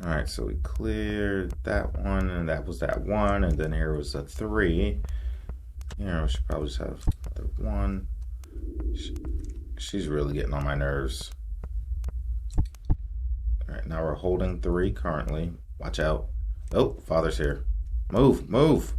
Alright, so we cleared that one, and that was that one, and then here was a 3. Here, we should probably just have another 1. She's really getting on my nerves. Alright, now we're holding 3 currently. Watch out. Oh, Father's here. Move, move!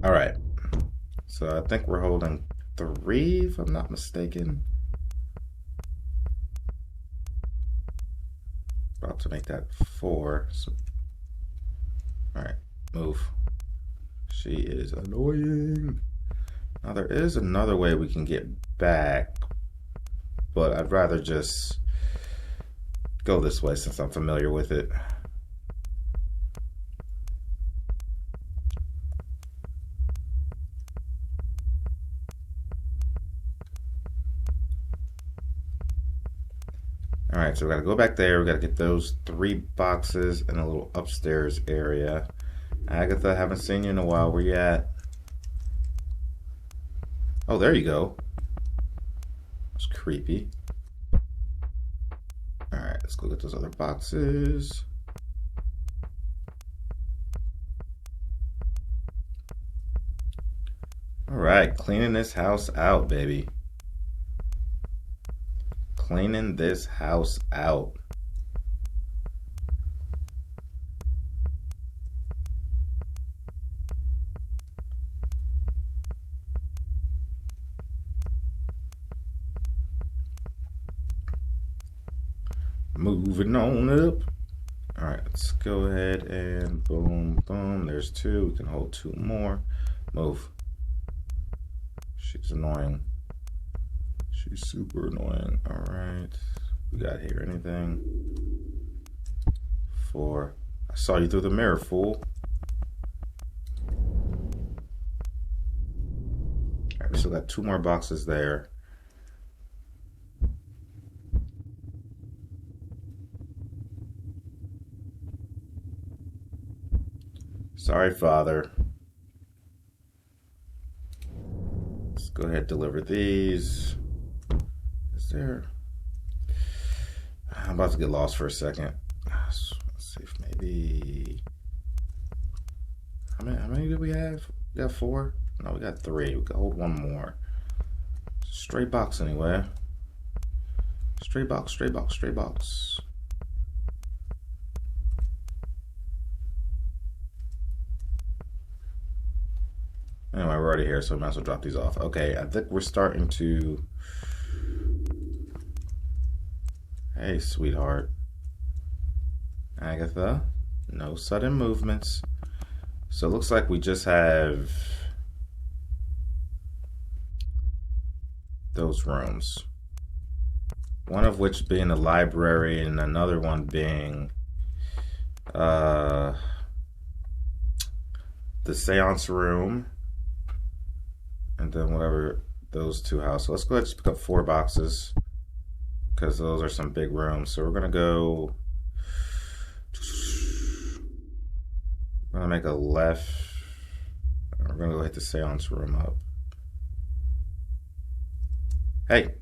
All right, so I think we're holding 3, if I'm not mistaken. About to make that 4. So, all right, move. She is annoying. Now there is another way we can get back, but I'd rather just go this way since I'm familiar with it. Alright, so we gotta go back there. We gotta get those 3 boxes in a little upstairs area. Agatha, haven't seen you in a while. Where you at? Oh, there you go. That's creepy. Alright, let's go get those other boxes. Alright, cleaning this house out, baby. Cleaning this house out. Moving on up. All right, let's go ahead and boom, boom. There's 2. We can hold 2 more. Move. She's annoying. She's super annoying. All right. We got here anything? 4. I saw you through the mirror, fool. All right, we still got 2 more boxes there. Sorry, Father. Let's go ahead and deliver these. There. I'm about to get lost for a second. Let's see if maybe. How many do we have? We got 4? No, we got 3. We can hold 1 more. Straight box anyway. Straight box, straight box, straight box. Anyway, we're already here, so we might as well drop these off. Okay, I think we're starting to. Hey, sweetheart. Agatha, no sudden movements. So it looks like we just have those rooms. One of which being the library and another one being the seance room. And then whatever those 2 house. So let's go ahead and just pick up 4 boxes, because those are some big rooms. So we're gonna go. We're gonna make a left. We're gonna go hit the seance room up. Hey.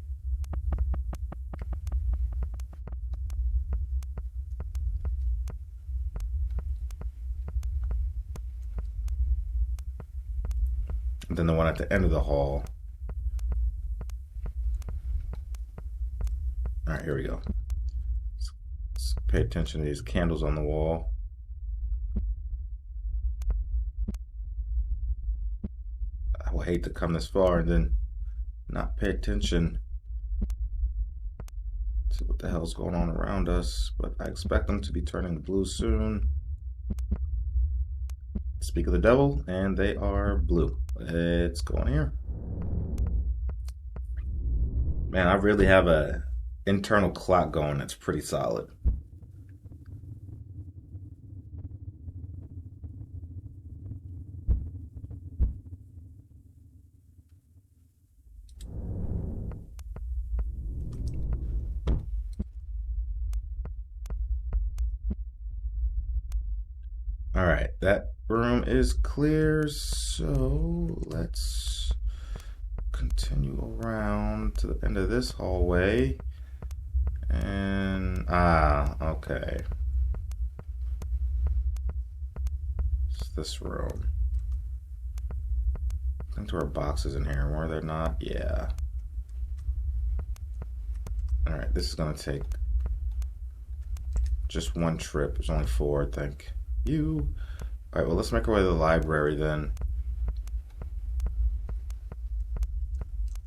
And then the one at the end of the hall. All right, here we go. Let's pay attention to these candles on the wall. I will hate to come this far and then not pay attention to what the hell's going on around us, but I expect them to be turning blue soon. Speak of the devil, and they are blue. Let's go in here. Man, I really have a internal clock going that's pretty solid. All right, that room is clear, so let's continue around to the end of this hallway. And, okay. It's this room. I think there were boxes in here, were there not? Yeah. All right, this is gonna take just one trip. There's only 4, I think. All right, well, let's make our way to the library then.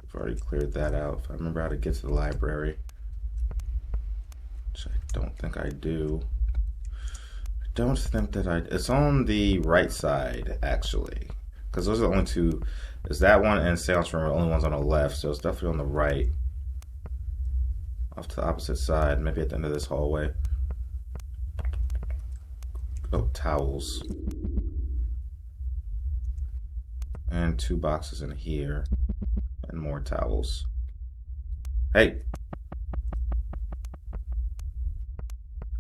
We've already cleared that out. If I remember how to get to the library, which I don't think I do. I don't think that it's on the right side, actually, because those are the only two. There's that one and Seance Room are the only ones on the left, so it's definitely on the right. Off to the opposite side, maybe at the end of this hallway. Oh, towels. And 2 boxes in here. And more towels. Hey!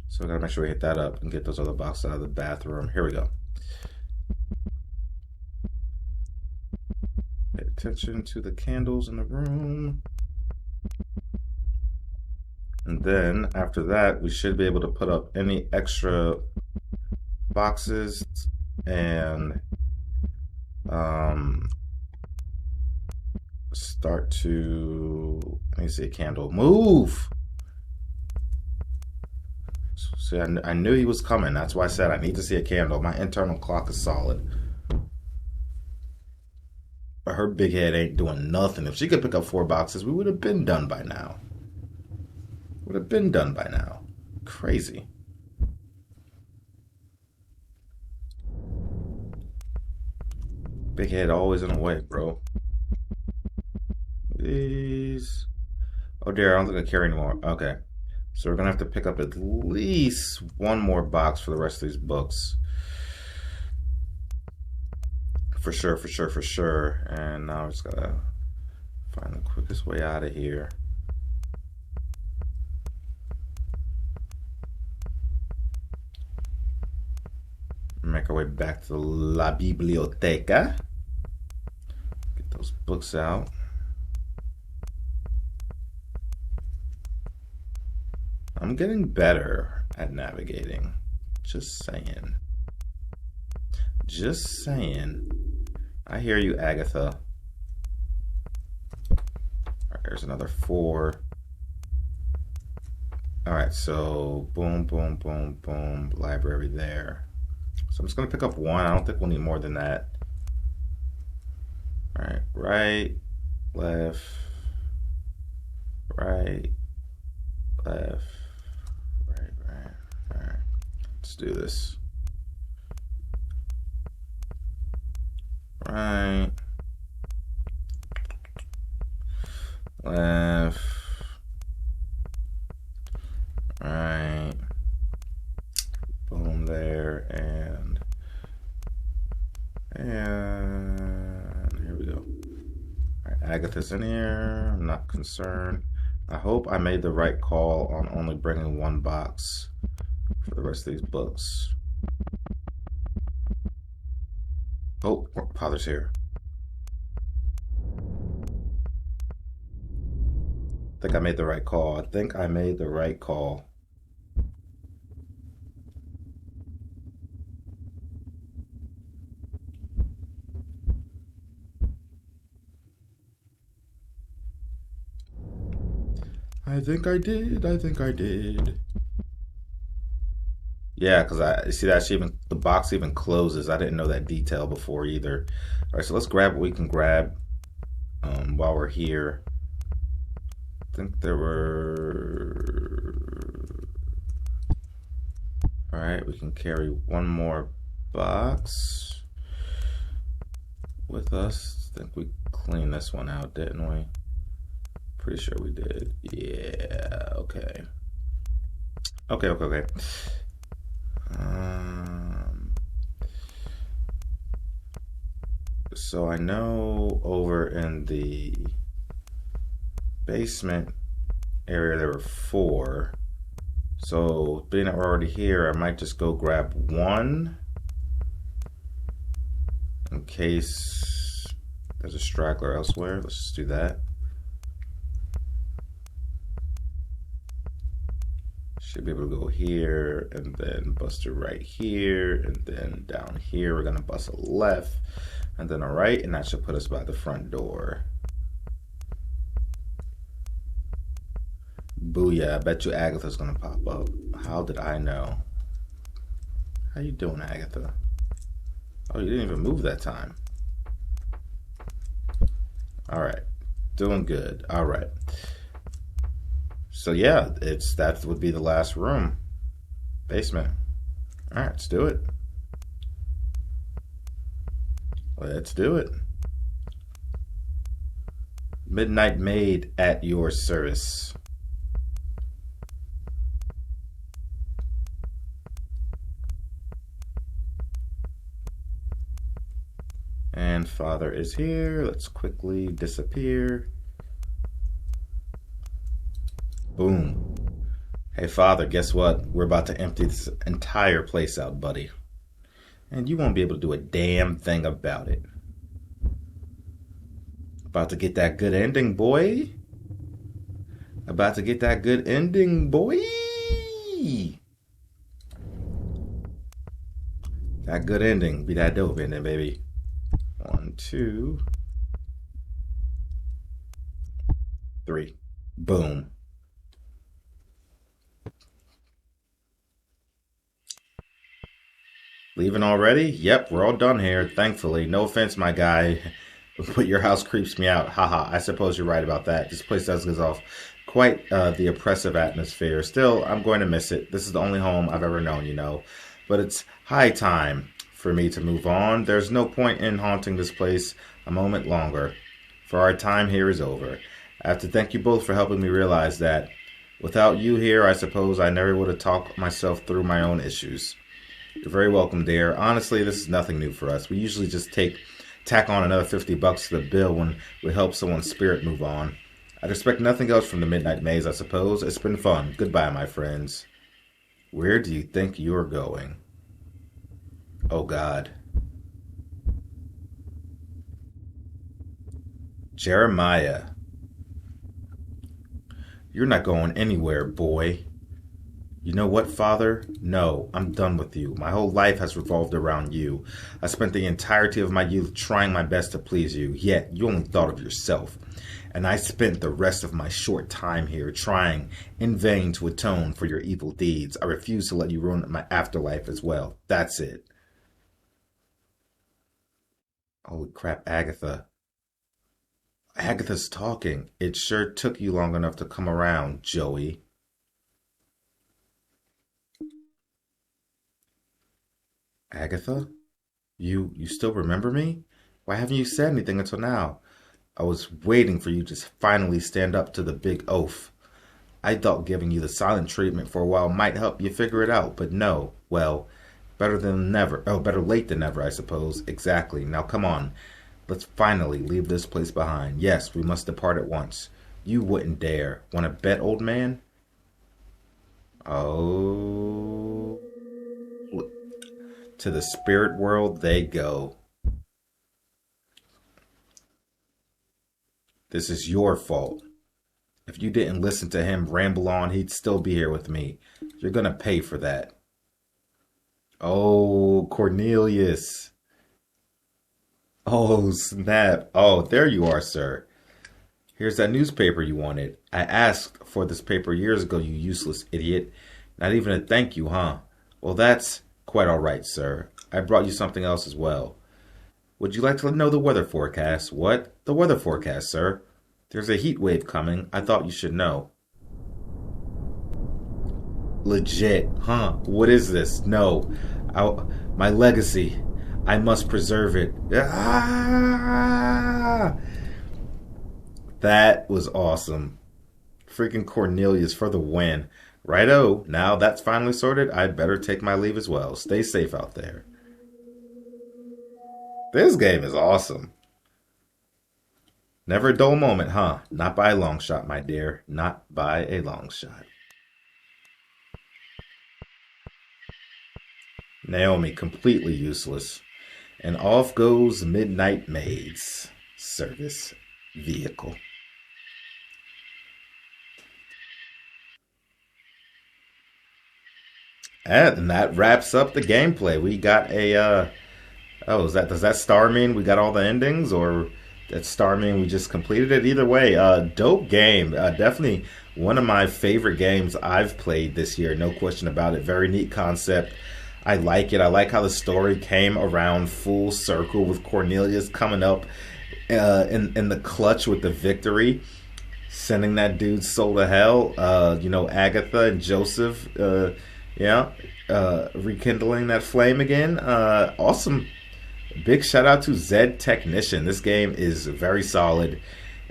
So we gotta make sure we hit that up and get those other boxes out of the bathroom. Here we go. Pay attention to the candles in the room. And then, after that, we should be able to put up any extra boxes and start to, let me see a candle. Move! See, I knew he was coming. That's why I said I need to see a candle. My internal clock is solid. But her big head ain't doing nothing. If she could pick up 4 boxes, we would have been done by now. Would have been done by now. Crazy. Big head always in the way, bro. Please. Oh dear, I don't think I carry anymore. Okay. So we're gonna have to pick up at least 1 more box for the rest of these books. For sure, for sure, for sure. And now we just gotta find the quickest way out of here. Make our way back to La Biblioteca. Get those books out. I'm getting better at navigating. Just saying. Just saying. I hear you, Agatha. All right, there's another 4. All right, so boom, boom, boom, boom. Library there. So I'm just going to pick up 1. I don't think we'll need more than that. All right, right, left, right, left, right, right. All right, let's do this. Right, left, right. Boom there, and here we go. All right, Agatha's in here. I'm not concerned. I hope I made the right call on only bringing 1 box for the rest of these books. Oh, Father's here. I think I made the right call. I think I made the right call. I think I did. I think I did. Yeah, because I see that the box even closes. I didn't know that detail before either. All right, so let's grab what we can grab. while we're here. I think there were... Alright, we can carry one more box with us. I think we cleaned this one out, didn't we? Pretty sure we did. Yeah, okay. Okay. So I know over in the basement area there were 4. So being that we're already here, I might just go grab one in case there's a straggler elsewhere. Let's just do that. Should be able to go here and then bust it right here, and then down here we're gonna bust a left and then a right, and that should put us by the front door. Booyah, I bet you Agatha's gonna pop up. How did I know? How you doing, Agatha? Oh, you didn't even move that time. Alright, doing good. Alright. So yeah, that would be the last room. Basement. Alright, let's do it. Let's do it. Midnight Maid at your service. And Father is here. Let's quickly disappear. Boom. Hey, Father, guess what? We're about to empty this entire place out, buddy. And you won't be able to do a damn thing about it. About to get that good ending, boy. About to get that good ending, boy. That good ending. Be that dope ending, baby. 1, 2, 3. Boom. Leaving already? Yep, we're all done here, thankfully. No offense, my guy, but your house creeps me out. Haha, I suppose you're right about that. This place does give off quite the oppressive atmosphere. Still, I'm going to miss it. This is the only home I've ever known, you know. But it's high time for me to move on. There's no point in haunting this place a moment longer, for our time here is over. I have to thank you both for helping me realize that. Without you here, I suppose I never would have talked myself through my own issues. You're very welcome, dear. Honestly, this is nothing new for us. We usually just tack on another $50 to the bill when we help someone's spirit move on. I'd expect nothing else from the Midnight Maze, I suppose. It's been fun. Goodbye, my friends. Where do you think you're going? Oh, God. Jeremiah. You're not going anywhere, boy. You know what, Father? No, I'm done with you. My whole life has revolved around you. I spent the entirety of my youth trying my best to please you, yet you only thought of yourself. And I spent the rest of my short time here trying in vain to atone for your evil deeds. I refuse to let you ruin my afterlife as well. That's it. Holy crap, Agatha. Agatha's talking. It sure took you long enough to come around, Joey. Agatha? You still remember me? Why haven't you said anything until now? I was waiting for you to finally stand up to the big oaf. I thought giving you the silent treatment for a while might help you figure it out, but no. Well, better than never. Oh, better late than never, I suppose. Exactly. Now come on. Let's finally leave this place behind. Yes, we must depart at once. You wouldn't dare. Want to bet, old man? Oh... To the spirit world they go. This is your fault. If you didn't listen to him ramble on, he'd still be here with me. You're gonna pay for that. Oh, Cornelius. Oh, snap. Oh, there you are, sir. Here's that newspaper you wanted. I asked for this paper years ago, you useless idiot. Not even a thank you, huh? Well, that's... quite all right, sir. I brought you something else as well. Would you like to know the weather forecast? What? The weather forecast, sir. There's a heat wave coming. I thought you should know. Legit, huh? What is this? No. My legacy. I must preserve it. Ah! That was awesome. Freaking Cornelius for the win. Righto, now that's finally sorted, I'd better take my leave as well. Stay safe out there. This game is awesome. Never a dull moment, huh? Not by a long shot, my dear. Not by a long shot. Naomi, completely useless. And off goes Midnight Maids service vehicle. And that wraps up the gameplay. We got a does that star mean we got all the endings, or that star mean we just completed it? Either way, dope game. Definitely one of my favorite games I've played this year, no question about it. Very neat concept. I like it. I like how the story came around full circle with Cornelius coming up in the clutch with the victory, sending that dude's soul to hell. Agatha and Joseph, rekindling that flame again. Awesome. Big shout out to Zed Technician. This game is very solid,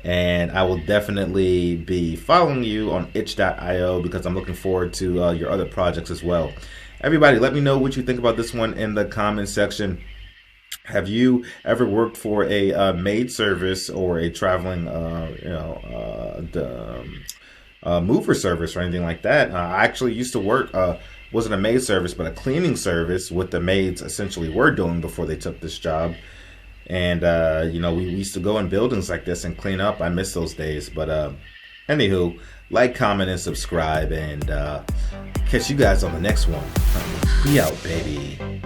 and I will definitely be following you on itch.io because I'm looking forward to your other projects as well. Everybody, let me know what you think about this one in the comment section. Have you ever worked for a maid service or a traveling, mover service or anything like that? I actually used to work, wasn't a maid service, but a cleaning service, what the maids essentially were doing before they took this job. And, we used to go in buildings like this and clean up. I miss those days. But anywho, like, comment, and subscribe. And catch you guys on the next one. We out, baby.